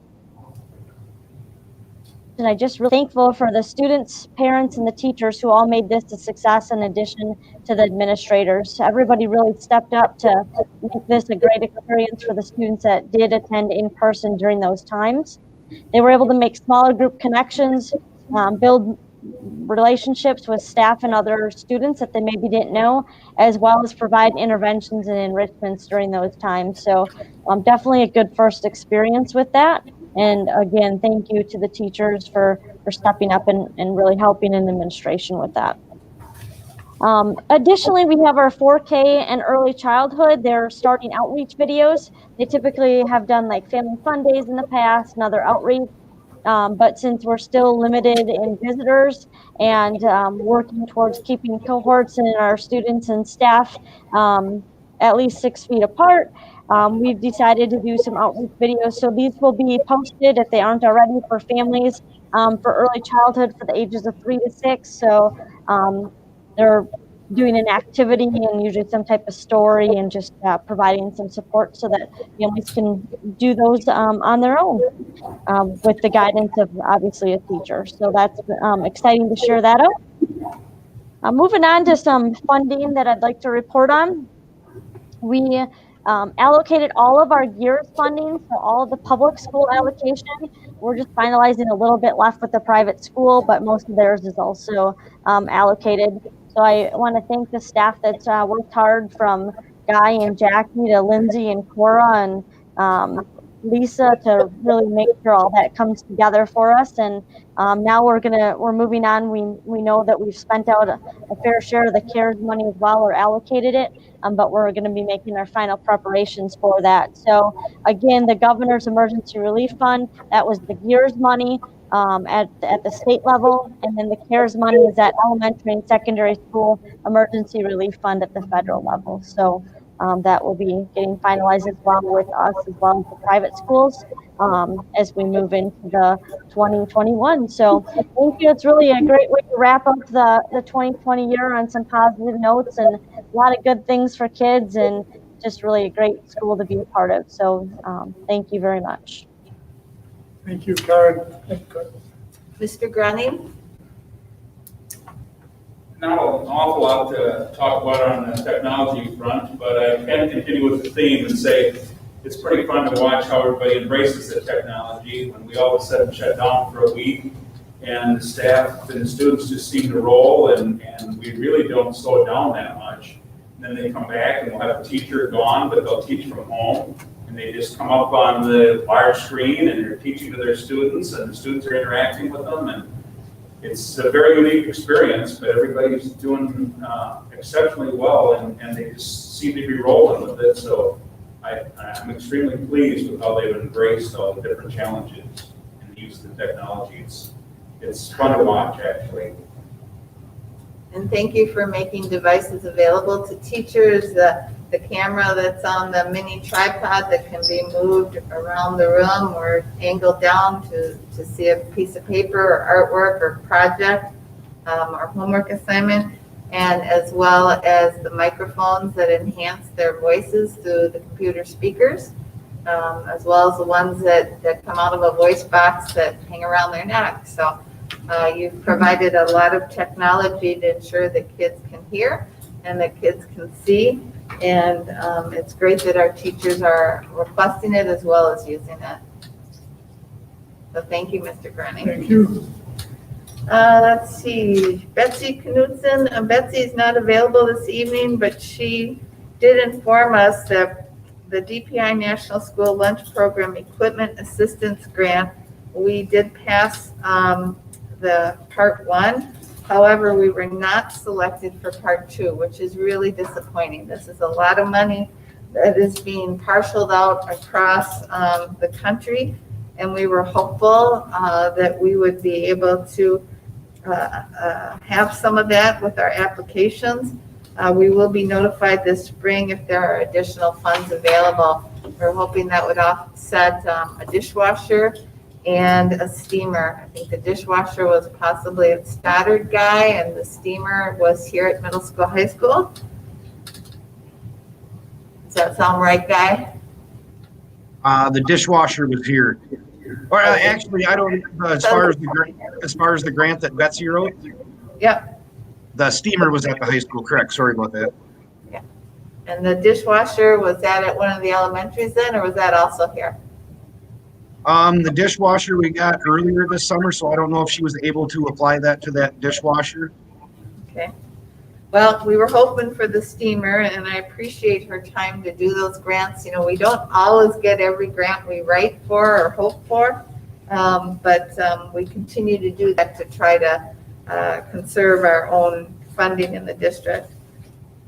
And I just really thankful for the students, parents, and the teachers who all made this a success, in addition to the administrators. Everybody really stepped up to make this a great experience for the students that did attend in person during those times. They were able to make smaller group connections, build relationships with staff and other students that they maybe didn't know, as well as provide interventions and enrichments during those times. So definitely a good first experience with that. And again, thank you to the teachers for stepping up and really helping in administration with that. Additionally, we have our 4K and early childhood. They're starting outreach videos. They typically have done like family fun days in the past and other outreach. But since we're still limited in visitors and working towards keeping cohorts and our students and staff at least 6 feet apart, we've decided to do some outreach videos. So these will be posted, if they aren't already, for families for early childhood for the ages of 3 to 6. So they're doing an activity and usually some type of story and just providing some support so that families can do those on their own with the guidance of obviously a teacher. So that's exciting to share that out. Moving on to some funding that I'd like to report on. We allocated all of our year's funding, so all of the public school allocation. We're just finalizing a little bit left with the private school, but most of theirs is also allocated. So I want to thank the staff that's worked hard, from Guy and Jackie to Lindsay and Cora, and Lisa to really make sure all that comes together for us. And now we're moving on. We know that we've spent out a fair share of the CARES money as well, or allocated it, but we're going to be making our final preparations for that. So again, the Governor's Emergency Relief Fund, that was the GEARS money at the state level, and then the CARES money is at elementary and secondary school emergency relief fund at the federal level. So that will be getting finalized as well with us, as well as the private schools, as we move into the 2021. So thank you. It's really a great way to wrap up the 2020 year on some positive notes and a lot of good things for kids, and just really a great school to be a part of. So thank you very much. Thank you, Karen. Mr. Grunning? Not an awful lot to talk about on the technology front, but I can continue with the theme and say it's pretty fun to watch how everybody embraces the technology when we all of a sudden shut down for a week and the staff and the students just seem to roll and we really don't slow down that much. And then they come back and we'll have a teacher gone, but they'll teach from home. And they just come up on the large screen and they're teaching to their students and the students are interacting with them. And it's a very unique experience, but everybody's doing exceptionally well and they just seem to be rolling with it. So I'm extremely pleased with how they've embraced all the different challenges and used the technology. It's fun to watch, actually. And thank you for making devices available to teachers. The camera that's on the mini tripod that can be moved around the room or angled down to see a piece of paper or artwork or project or homework assignment, and as well as the microphones that enhance their voices through the computer speakers, as well as the ones that come out of a voice box that hang around their neck. So you've provided a lot of technology to ensure that kids can hear and that kids can see. And it's great that our teachers are requesting it as well as using it. So thank you, Mr. Grunning. Thank you. Let's see, Betsy Knudsen. Betsy's not available this evening, but she did inform us that the DPI National School Lunch Program Equipment Assistance Grant, we did pass the part 1. However, we were not selected for part 2, which is really disappointing. This is a lot of money that is being parceled out across the country, and we were hopeful that we would be able to have some of that with our applications. We will be notified this spring if there are additional funds available. We're hoping that would offset a dishwasher and a steamer. I think the dishwasher was possibly at Stoddard Guy and the steamer was here at Middle School, High School. Does that sound right, Guy? The dishwasher was here. Or actually, I don't. As far as the grant that Betsy wrote. Yep. The steamer was at the high school. Correct. Sorry about that. Yeah. And the dishwasher, was that at one of the elementaries then, or was that also here? The dishwasher we got earlier this summer, so I don't know if she was able to apply that to that dishwasher. Okay. Well, we were hoping for the steamer, and I appreciate her time to do those grants. You know, we don't always get every grant we write for or hope for, but we continue to do that to try to conserve our own funding in the district.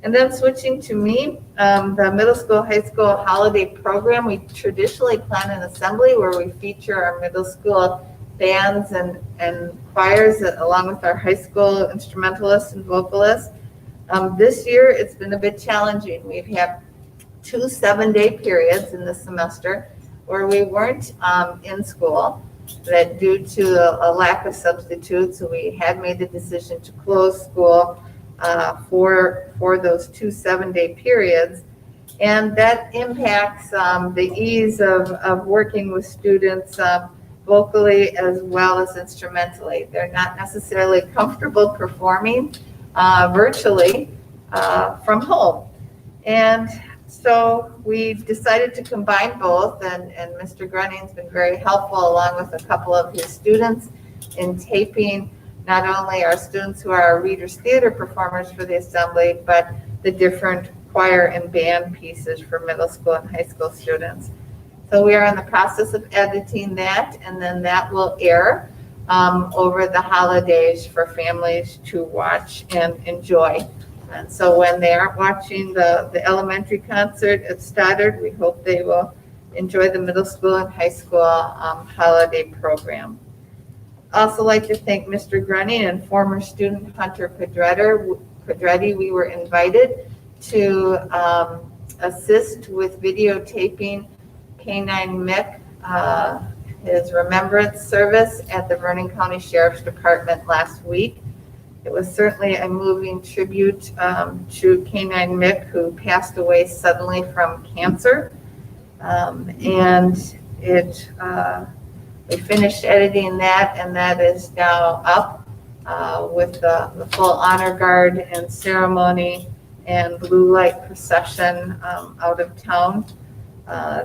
And then switching to me, the middle school, high school holiday program, we traditionally plan an assembly where we feature our middle school bands and choirs along with our high school instrumentalists and vocalists. This year, it's been a bit challenging. We've had 2 7-day periods in the semester where we weren't in school, that due to a lack of substitutes, so we had made the decision to close school for those 2 7-day periods. And that impacts the ease of working with students vocally as well as instrumentally. They're not necessarily comfortable performing virtually from home. And so we decided to combine both, and Mr. Grunning's been very helpful along with a couple of his students in taping not only our students who are our Readers Theater performers for the assembly, but the different choir and band pieces for middle school and high school students. So we are in the process of editing that, and then that will air over the holidays for families to watch and enjoy. And so when they aren't watching the elementary concert at Stoddard, we hope they will enjoy the middle school and high school holiday program. Also like to thank Mr. Grunning and former student Hunter Pedretti. We were invited to assist with videotaping K-9 Mick, his remembrance service at the Vernon County Sheriff's Department last week. It was certainly a moving tribute to K-9 Mick, who passed away suddenly from cancer. And we finished editing that, and that is now up with the full honor guard and ceremony and blue light procession out of town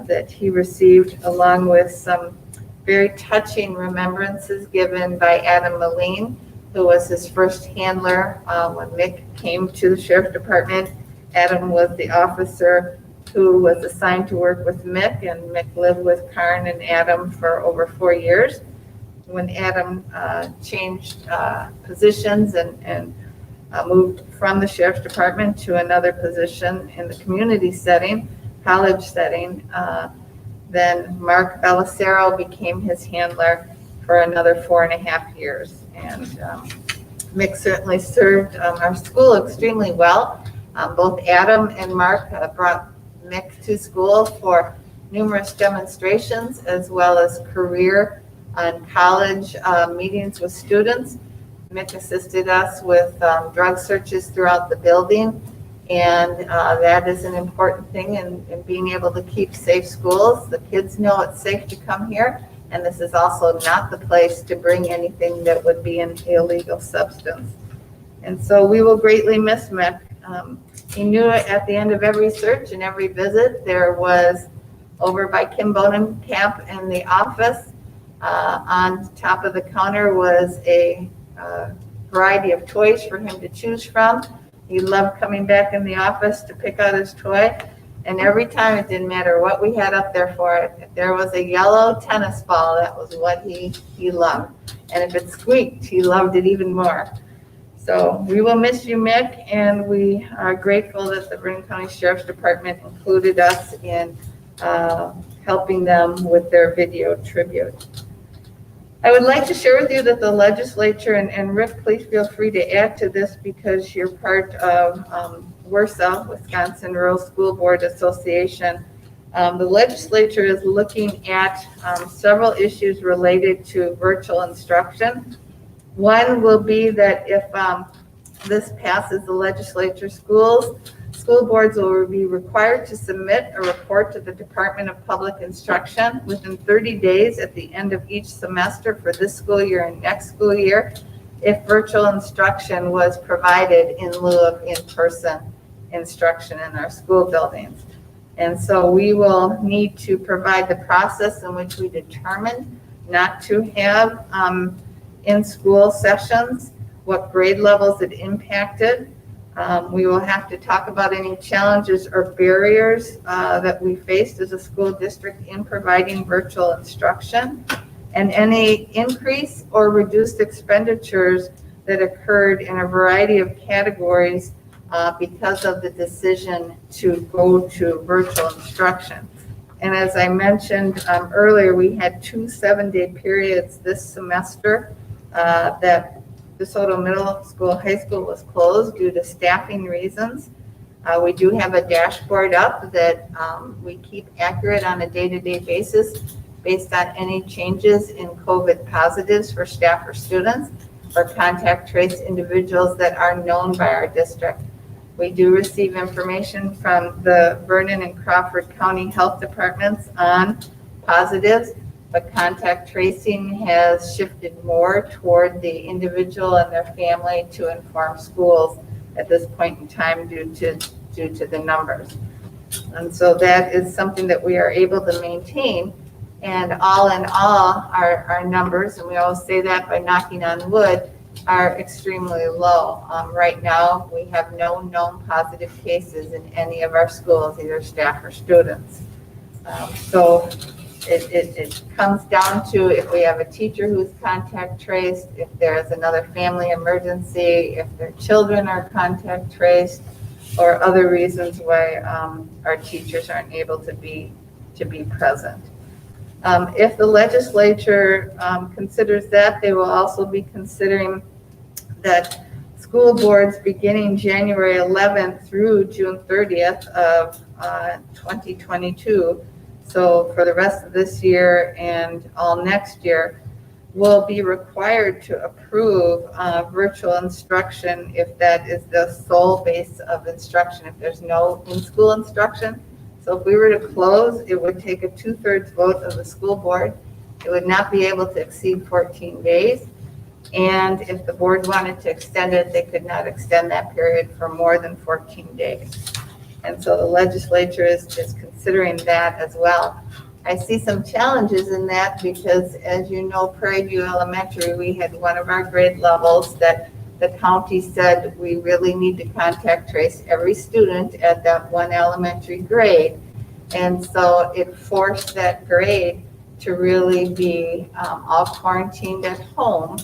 that he received, along with some very touching remembrances given by Caron Malin, who was his first handler when Mick came to the Sheriff's Department. Adam was the officer who was assigned to work with Mick, and Mick lived with Caron and Adam for over 4 years. When Adam changed positions and moved from the Sheriff's Department to another position in the community setting, college setting, then Mark Belisaro became his handler for another 4.5 years. And Mick certainly served our school extremely well. Both Adam and Mark brought Mick to school for numerous demonstrations, as well as career and college meetings with students. Mick assisted us with drug searches throughout the building, and that is an important thing in being able to keep safe schools. The kids know it's safe to come here, and this is also not the place to bring anything that would be an illegal substance. And so we will greatly miss Mick. He knew at the end of every search and every visit, there was, over by Kim Bonenkamp in the office, on top of the counter was a variety of toys for him to choose from. He loved coming back in the office to pick out his toy. And every time, it didn't matter what we had up there for it, if there was a yellow tennis ball, that was what he loved. And if it squeaked, he loved it even more. So we will miss you, Mick, and we are grateful that the Vernon County Sheriff's Department included us in helping them with their video tribute. I would like to share with you that the legislature, and Rick, please feel free to add to this because you're part of WRSA, Wisconsin Rural School Board Association. The legislature is looking at several issues related to virtual instruction. One will be that if this passes the legislature, school boards will be required to submit a report to the Department of Public Instruction within 30 days at the end of each semester for this school year and next school year if virtual instruction was provided in lieu of in-person instruction in our school buildings. And so we will need to provide the process in which we determined not to have in-school sessions, what grade levels it impacted. We will have to talk about any challenges or barriers that we faced as a school district in providing virtual instruction, and any increase or reduced expenditures that occurred in a variety of categories because of the decision to go to virtual instruction. And as I mentioned earlier, we had 2 7-day periods this semester that DeSoto Middle School, High School was closed due to staffing reasons. We do have a dashboard up that we keep accurate on a day-to-day basis based on any changes in COVID positives for staff or students or contact trace individuals that are known by our district. We do receive information from the Vernon and Crawford County Health Departments on positives, but contact tracing has shifted more toward the individual and their family to inform schools at this point in time due to the numbers. And so that is something that we are able to maintain. And all in all, our numbers, and we always say that by knocking on wood, are extremely low. Right now, we have no known positive cases in any of our schools, either staff or students. So It comes down to if we have a teacher who's contact traced, if there's another family emergency, if their children are contact traced, or other reasons why our teachers aren't able to be present. If the legislature considers that, they will also be considering that school boards beginning January 11th through June 30th of 2022, so for the rest of this year and all next year, will be required to approve virtual instruction if that is the sole base of instruction, if there's no in-school instruction. So if we were to close, it would take a 2/3 vote of the school board. It would not be able to exceed 14 days. And if the board wanted to extend it, they could not extend that period for more than 14 days. And so the legislature is considering that as well. I see some challenges in that because, as you know, Prairie View Elementary, we had one of our grade levels that the county said we really need to contact trace every student at that one elementary grade. And so it forced that grade to really be all quarantined at home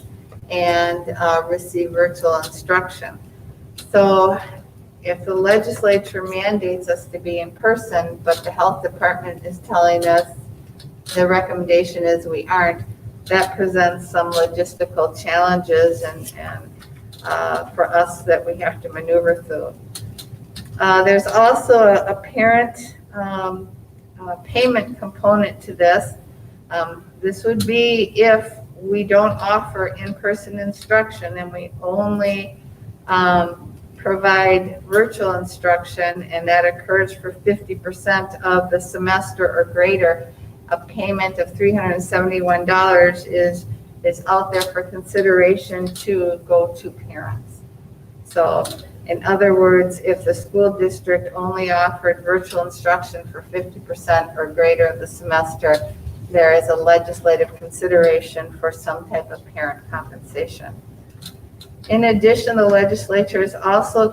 and receive virtual instruction. So if the legislature mandates us to be in person, but the health department is telling us the recommendation is we aren't, that presents some logistical challenges and for us that we have to maneuver through. There's also a parent payment component to this. This would be if we don't offer in-person instruction and we only provide virtual instruction, and that occurs for 50% of the semester or greater. A payment of $371 is out there for consideration to go to parents. So in other words, if the school district only offered virtual instruction for 50% or greater of the semester, there is a legislative consideration for some type of parent compensation. In addition, the legislature is also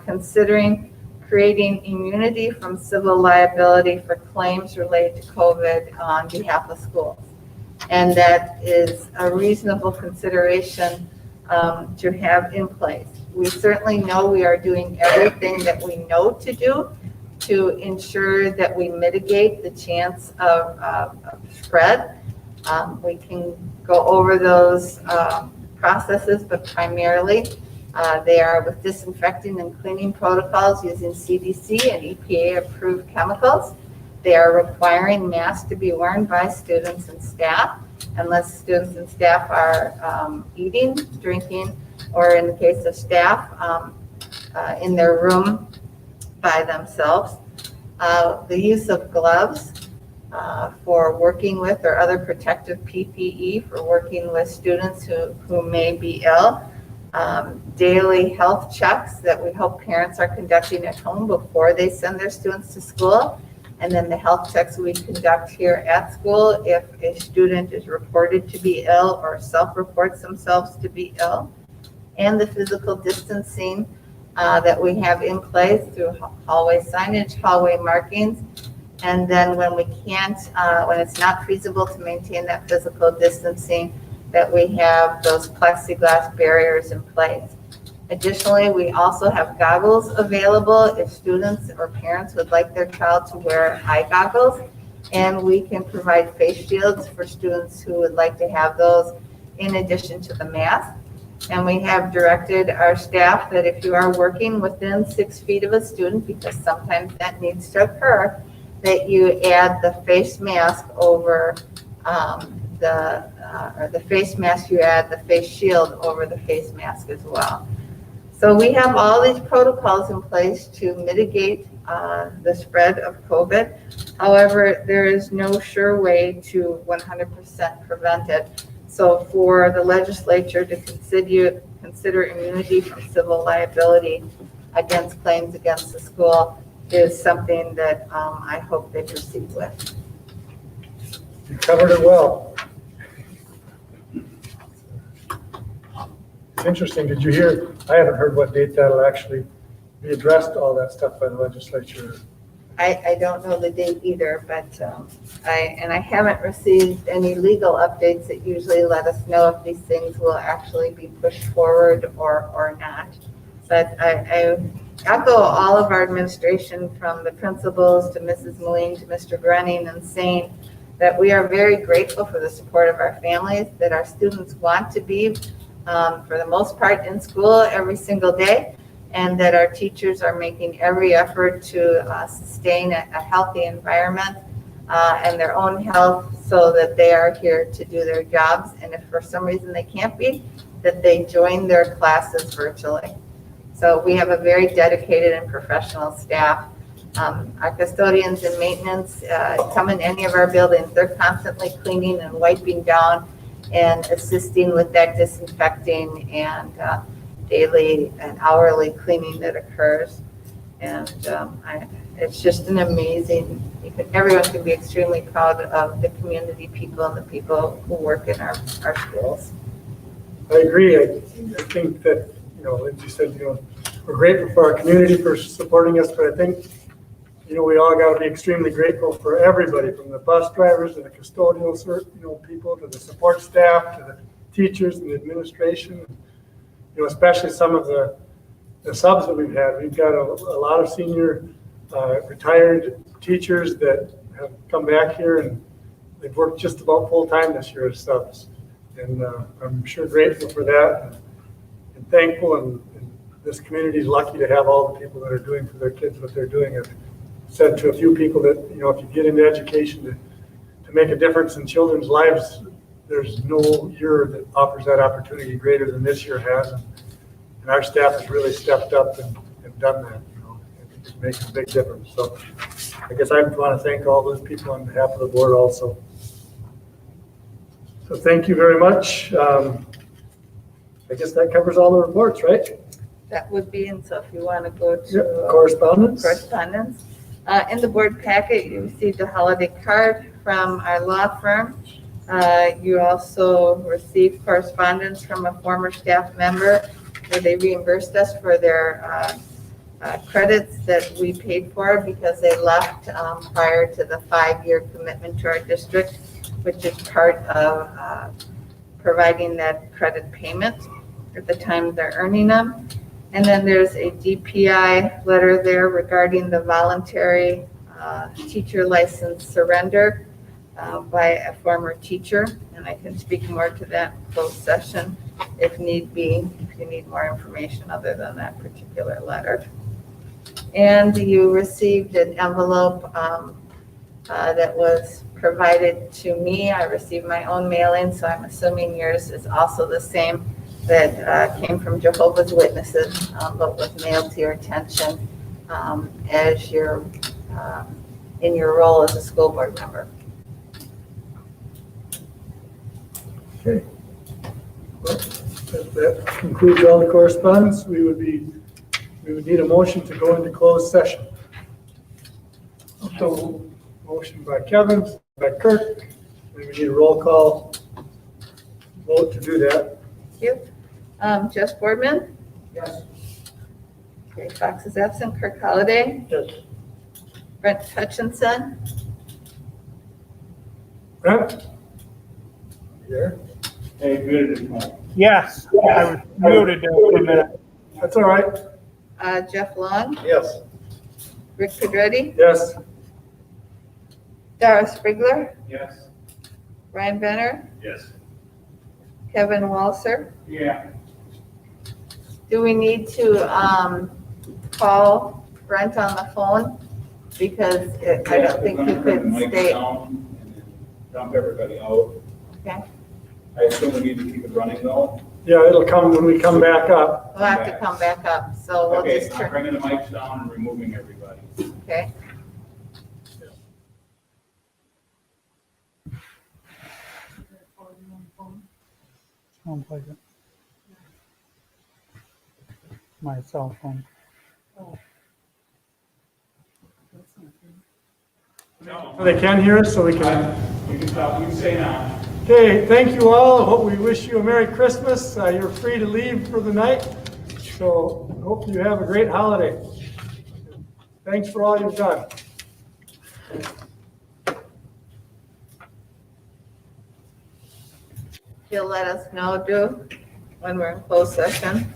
considering creating immunity from civil liability for claims related to COVID on behalf of schools. And that is a reasonable consideration to have in place. We certainly know we are doing everything that we know to do to ensure that we mitigate the chance of spread. We can go over those processes, but primarily they are with disinfecting and cleaning protocols using CDC and EPA approved chemicals. They are requiring masks to be worn by students and staff unless students and staff are eating, drinking, or in the case of staff, in their room by themselves. The use of gloves for working with or other protective PPE for working with students who may be ill. Daily health checks that we hope parents are conducting at home before they send their students to school. And then the health checks we conduct here at school if a student is reported to be ill or self-reports themselves to be ill. And the physical distancing that we have in place through hallway signage, hallway markings. And then when we can't, when it's not feasible to maintain that physical distancing, that we have those plexiglass barriers in place. Additionally, we also have goggles available if students or parents would like their child to wear eye goggles. And we can provide face shields for students who would like to have those in addition to the mask. And we have directed our staff that if you are working within 6 feet of a student, because sometimes that needs to occur, that you add the face mask over the face mask, you add the face shield over the face mask as well. So we have all these protocols in place to mitigate the spread of COVID. However, there is no sure way to 100% prevent it. So for the legislature to consider immunity from civil liability against claims against the school is something that I hope they proceed with. You covered it well. It's interesting. Did you hear? I haven't heard what date that'll actually be addressed, all that stuff by the legislature. I don't know the date either, but I haven't received any legal updates that usually let us know if these things will actually be pushed forward or not. But I echo all of our administration, from the principals to Mrs. Malin to Mr. Brenning, and saying that we are very grateful for the support of our families, that our students want to be, for the most part, in school every single day, and that our teachers are making every effort to sustain a healthy environment and their own health, so that they are here to do their jobs. And if for some reason they can't be, that they join their classes virtually. So we have a very dedicated and professional staff. Our custodians and maintenance come in any of our buildings. They're constantly cleaning and wiping down and assisting with that disinfecting and daily and hourly cleaning that occurs. And it's just an amazing, everyone can be extremely proud of the community people and the people who work in our schools. I agree. I think that, as you said, we're grateful for our community for supporting us, but I think, we all got to be extremely grateful for everybody, from the bus drivers to the custodial, people, to the support staff, to the teachers and the administration. Especially some of the subs that we've had. We've got a lot of senior retired teachers that have come back here, and they've worked just about full time this year as subs. And I'm sure grateful for that, and thankful, and this community is lucky to have all the people that are doing for their kids what they're doing. I've said to a few people that, if you get into education to make a difference in children's lives, there's no year that offers that opportunity greater than this year has. And our staff has really stepped up and done that. It makes a big difference. So I guess I want to thank all those people on behalf of the board also. So thank you very much. I guess that covers all the reports, right? That would be, and so if you want to go to correspondence. In the board packet, you received a holiday card from our law firm. You also received correspondence from a former staff member where they reimbursed us for their credits that we paid for because they left prior to the 5-year commitment to our district, which is part of providing that credit payment at the time they're earning them. And then there's a DPI letter there regarding the voluntary teacher license surrender by a former teacher, and I can speak more to that in closed session if need be, if you need more information other than that particular letter. And you received an envelope that was provided to me. I received my own mailing, so I'm assuming yours is also the same, that came from Jehovah's Witnesses, but was mailed to your attention as your in your role as a school board member. Okay. Well, that concludes all the correspondence. We would need a motion to go into closed session. So, motion by Kevin, by Kirk, and we need a roll call vote to do that. Thank you. Jeff Boardman? Yes. Okay, Fox is absent. Kirk Holliday? Yes. Brent Hutchinson? Brent? Here? Hey, good. Yes, I was muted there for a minute. That's all right. Jeff Long? Yes. Rick Pedretti? Yes. Dara Sprigler? Yes. Ryan Benner? Yes. Kevin Walser? Yeah. Do we need to call Brent on the phone? Because I don't think he could stay. Dump everybody out. Okay, I assume we need to keep it running though. Yeah, it'll come when we come back up. we'll have to come back up, so we'll Okay, just I'm turn, bringing the mics down and removing everybody. okay? Sounds like it. My cell phone. No. They can hear us, so we can. You can talk, you can say now. Okay, thank you all. I hope we wish you a Merry Christmas. You're free to leave for the night, so hope you have a great holiday. Thanks for all you've done. You'll let us know, Drew, when we're in closed session.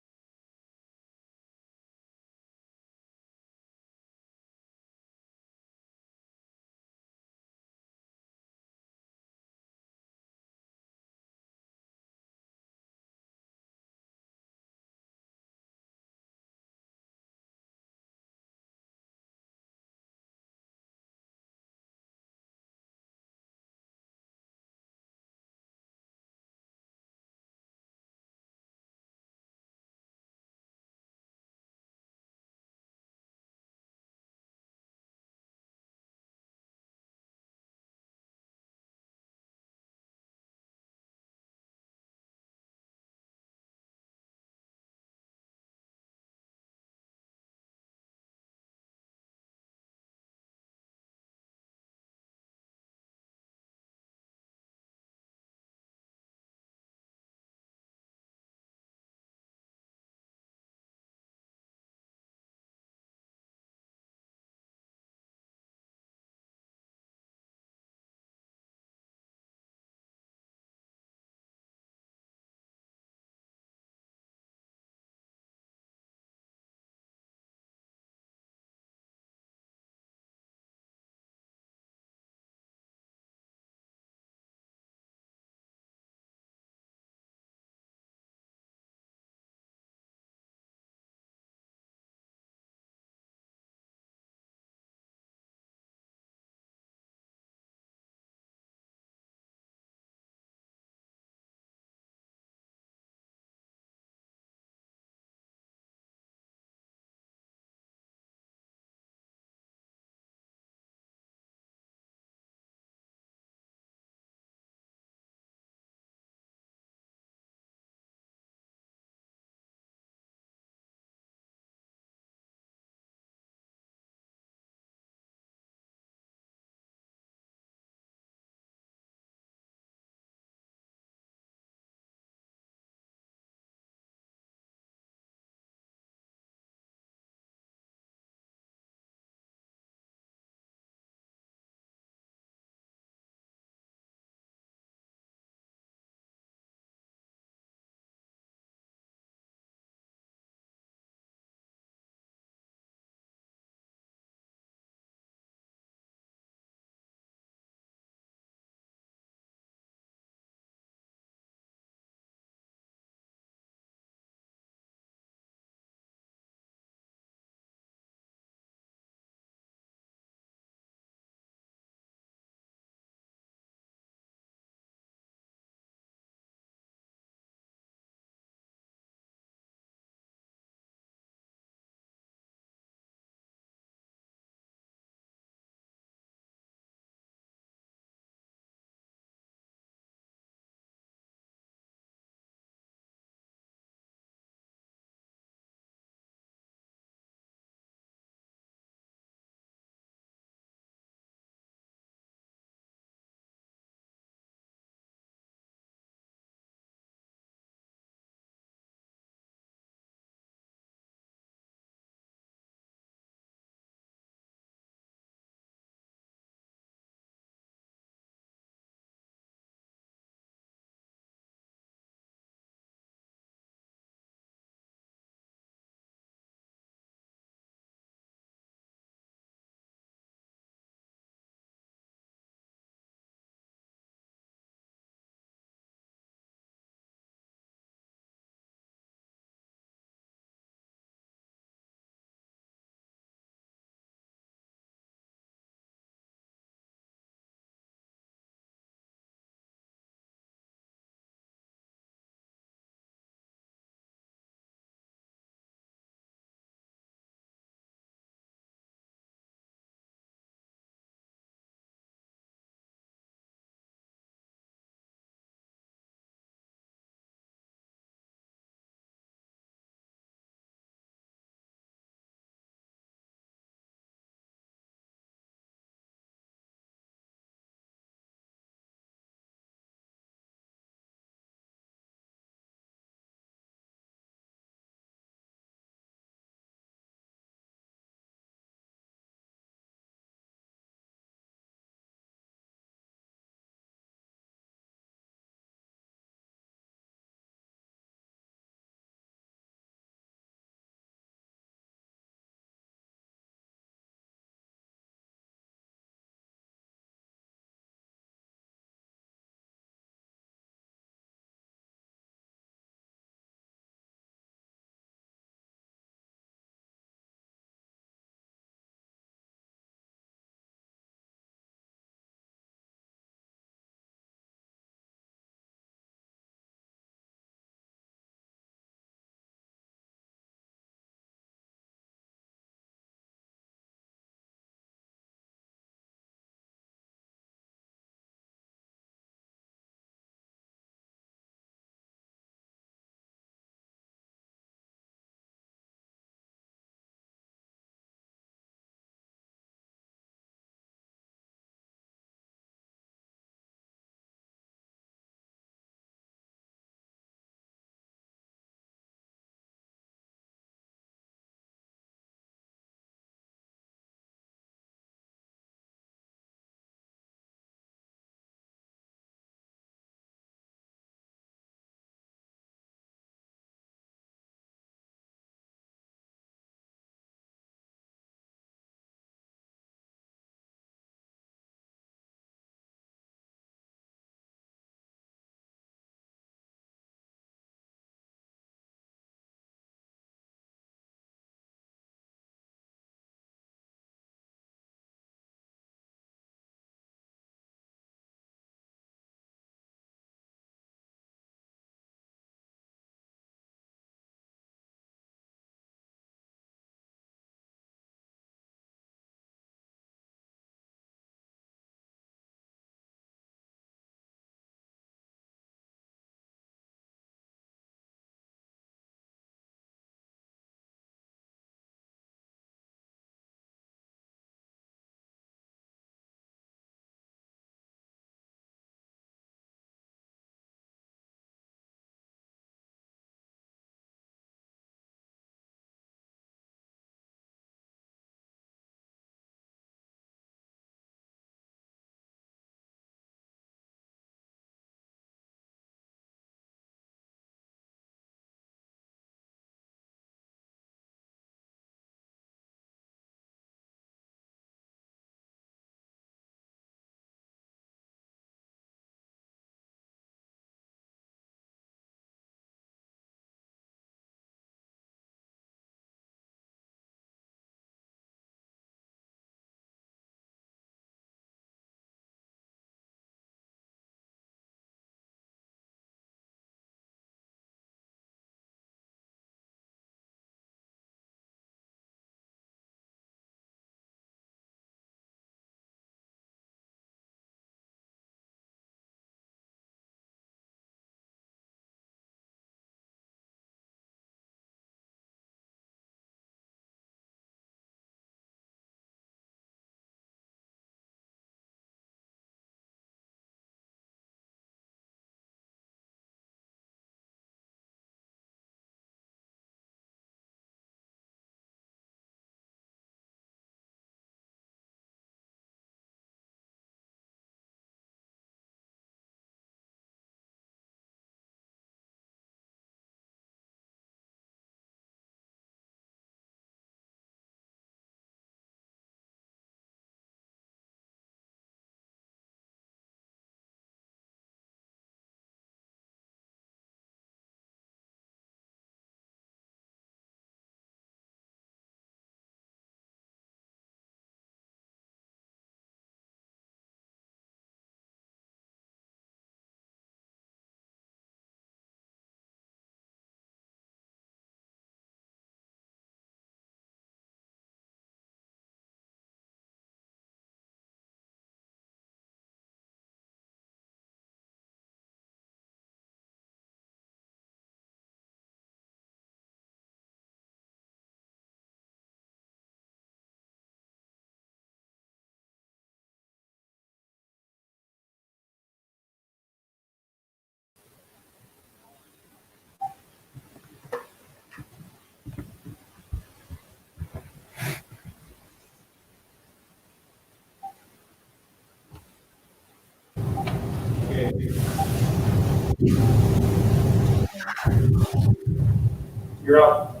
You're up.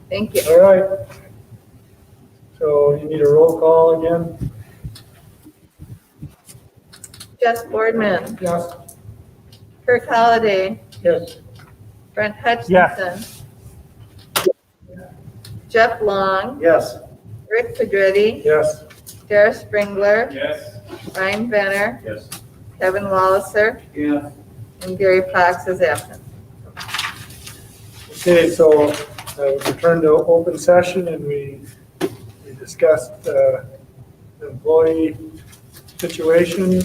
Thank you. All right. So you need a roll call again? Jess Boardman, Yes. Kirk Holliday, Yes. Brent Hutchinson. Yes. Jeff Long, Yes. Rick Pedretti, Yes. Dara Springler, Yes. Ryan Benner, Yes. Kevin Walliser, Yeah. and Gary Fox is absent. Okay, so we returned to open session and we discussed the employee situation,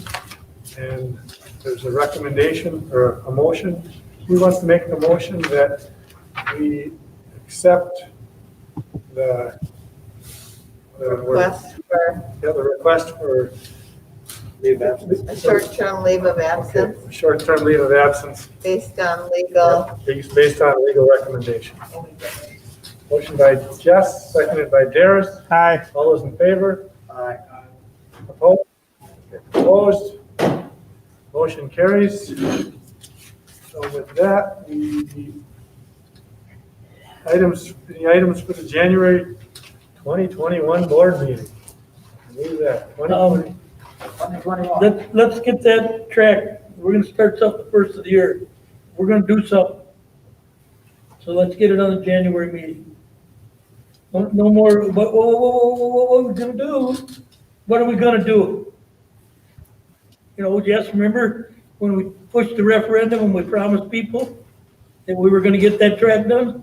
and there's a recommendation or a motion. Who wants to make the motion that we accept the Request for the request for a short-term leave of absence short-term leave of absence based on legal. based on legal recommendation. Motion by Jess, seconded by Darius. Aye. All those in favor? Aye. Opposed? Opposed? Motion carries. So with that, the items for the January 2021 board meeting. Move that. 2020. Let's get that track. We're gonna start something the first of the year. We're gonna do something. So let's get it on the January meeting. No more, what are we gonna do? What are we gonna do? You know, yes, remember when we pushed the referendum and we promised people that we were gonna get that track done?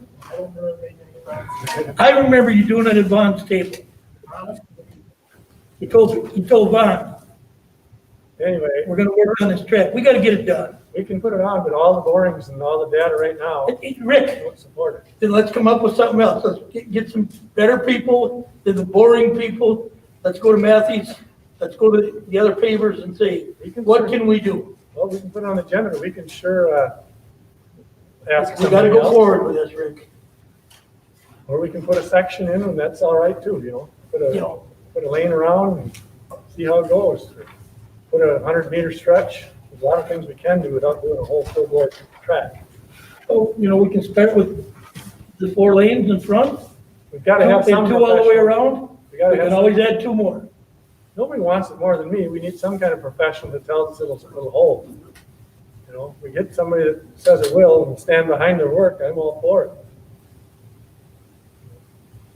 I remember you doing it at Vaughn's table. You told Vaughn, Anyway, we're gonna work on this track. We gotta get it done. we can put it on, but all the borings and all the data right now Rick, don't support it. then let's come up with something else. Let's get some better people than the boring people. Let's go to Matthews. Let's go to the other pavers and say, what can we do? Well, we can put it on the agenda. We can sure ask We gotta somebody go else. forward with this, Rick. Or we can put a section in and that's all right too, you know? You know, Put a lane around and see how it goes. Put a 100-meter stretch. There's a lot of things we can do without doing a whole full board track. so, you know, we can start with the 4 lanes in front. We've got to have And some 2 all the way professional- around. We got We to have can always add 2 more. Nobody wants it more than me. We need some kind of professional that tells us it'll hold. You know, we get somebody that says it will and stand behind their work. I'm all for it.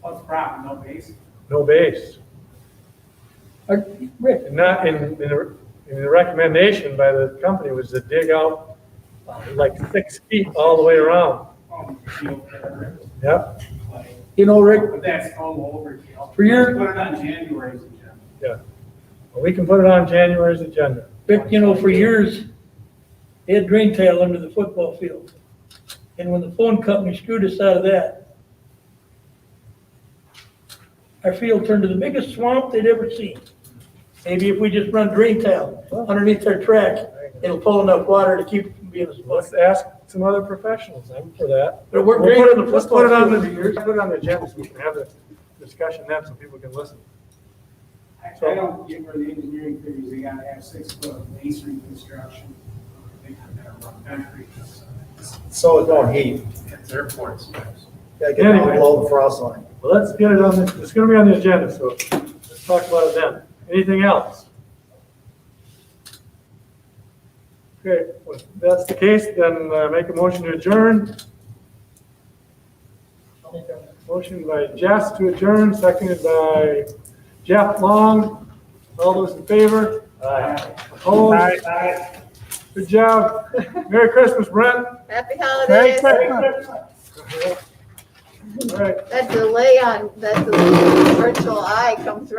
What's the problem? No base? No base. Rick, And not in the recommendation by the company was to dig out like 6 feet all the way around. Yep. you know, Rick, But that's all overkill. For your- Put it on January's agenda. Yeah. Well, we can put it on January's agenda. Rick, you know, for years, they had drain tile under the football field. And when the phone company screwed us out of that, our field turned to the biggest swamp they'd ever seen. Maybe if we just run drain tile underneath our track, it'll pull enough water to keep it from being a swamp. Let's ask some other professionals. I'm for that. But it worked We'll great put on it- the Let's put it on football the, field for years. put it on the agenda so we can have a discussion then so people can listen. I don't get where the engineering figures, they gotta have 6 foot of masonry construction. They gotta run concrete. So it don't heat. It's airports. Gotta get down below the frost line. Well, let's get it on, it's gonna be on the agenda, so let's talk about it then. Anything else? Okay, well, if that's the case, then make a motion to adjourn. Motion by Jess to adjourn, seconded by Jeff Long. All those in favor? Aye. Opposed? Aye. Good job. Merry Christmas, Brent. Happy Merry holidays. Christmas. All right. That delay on, that virtual eye comes right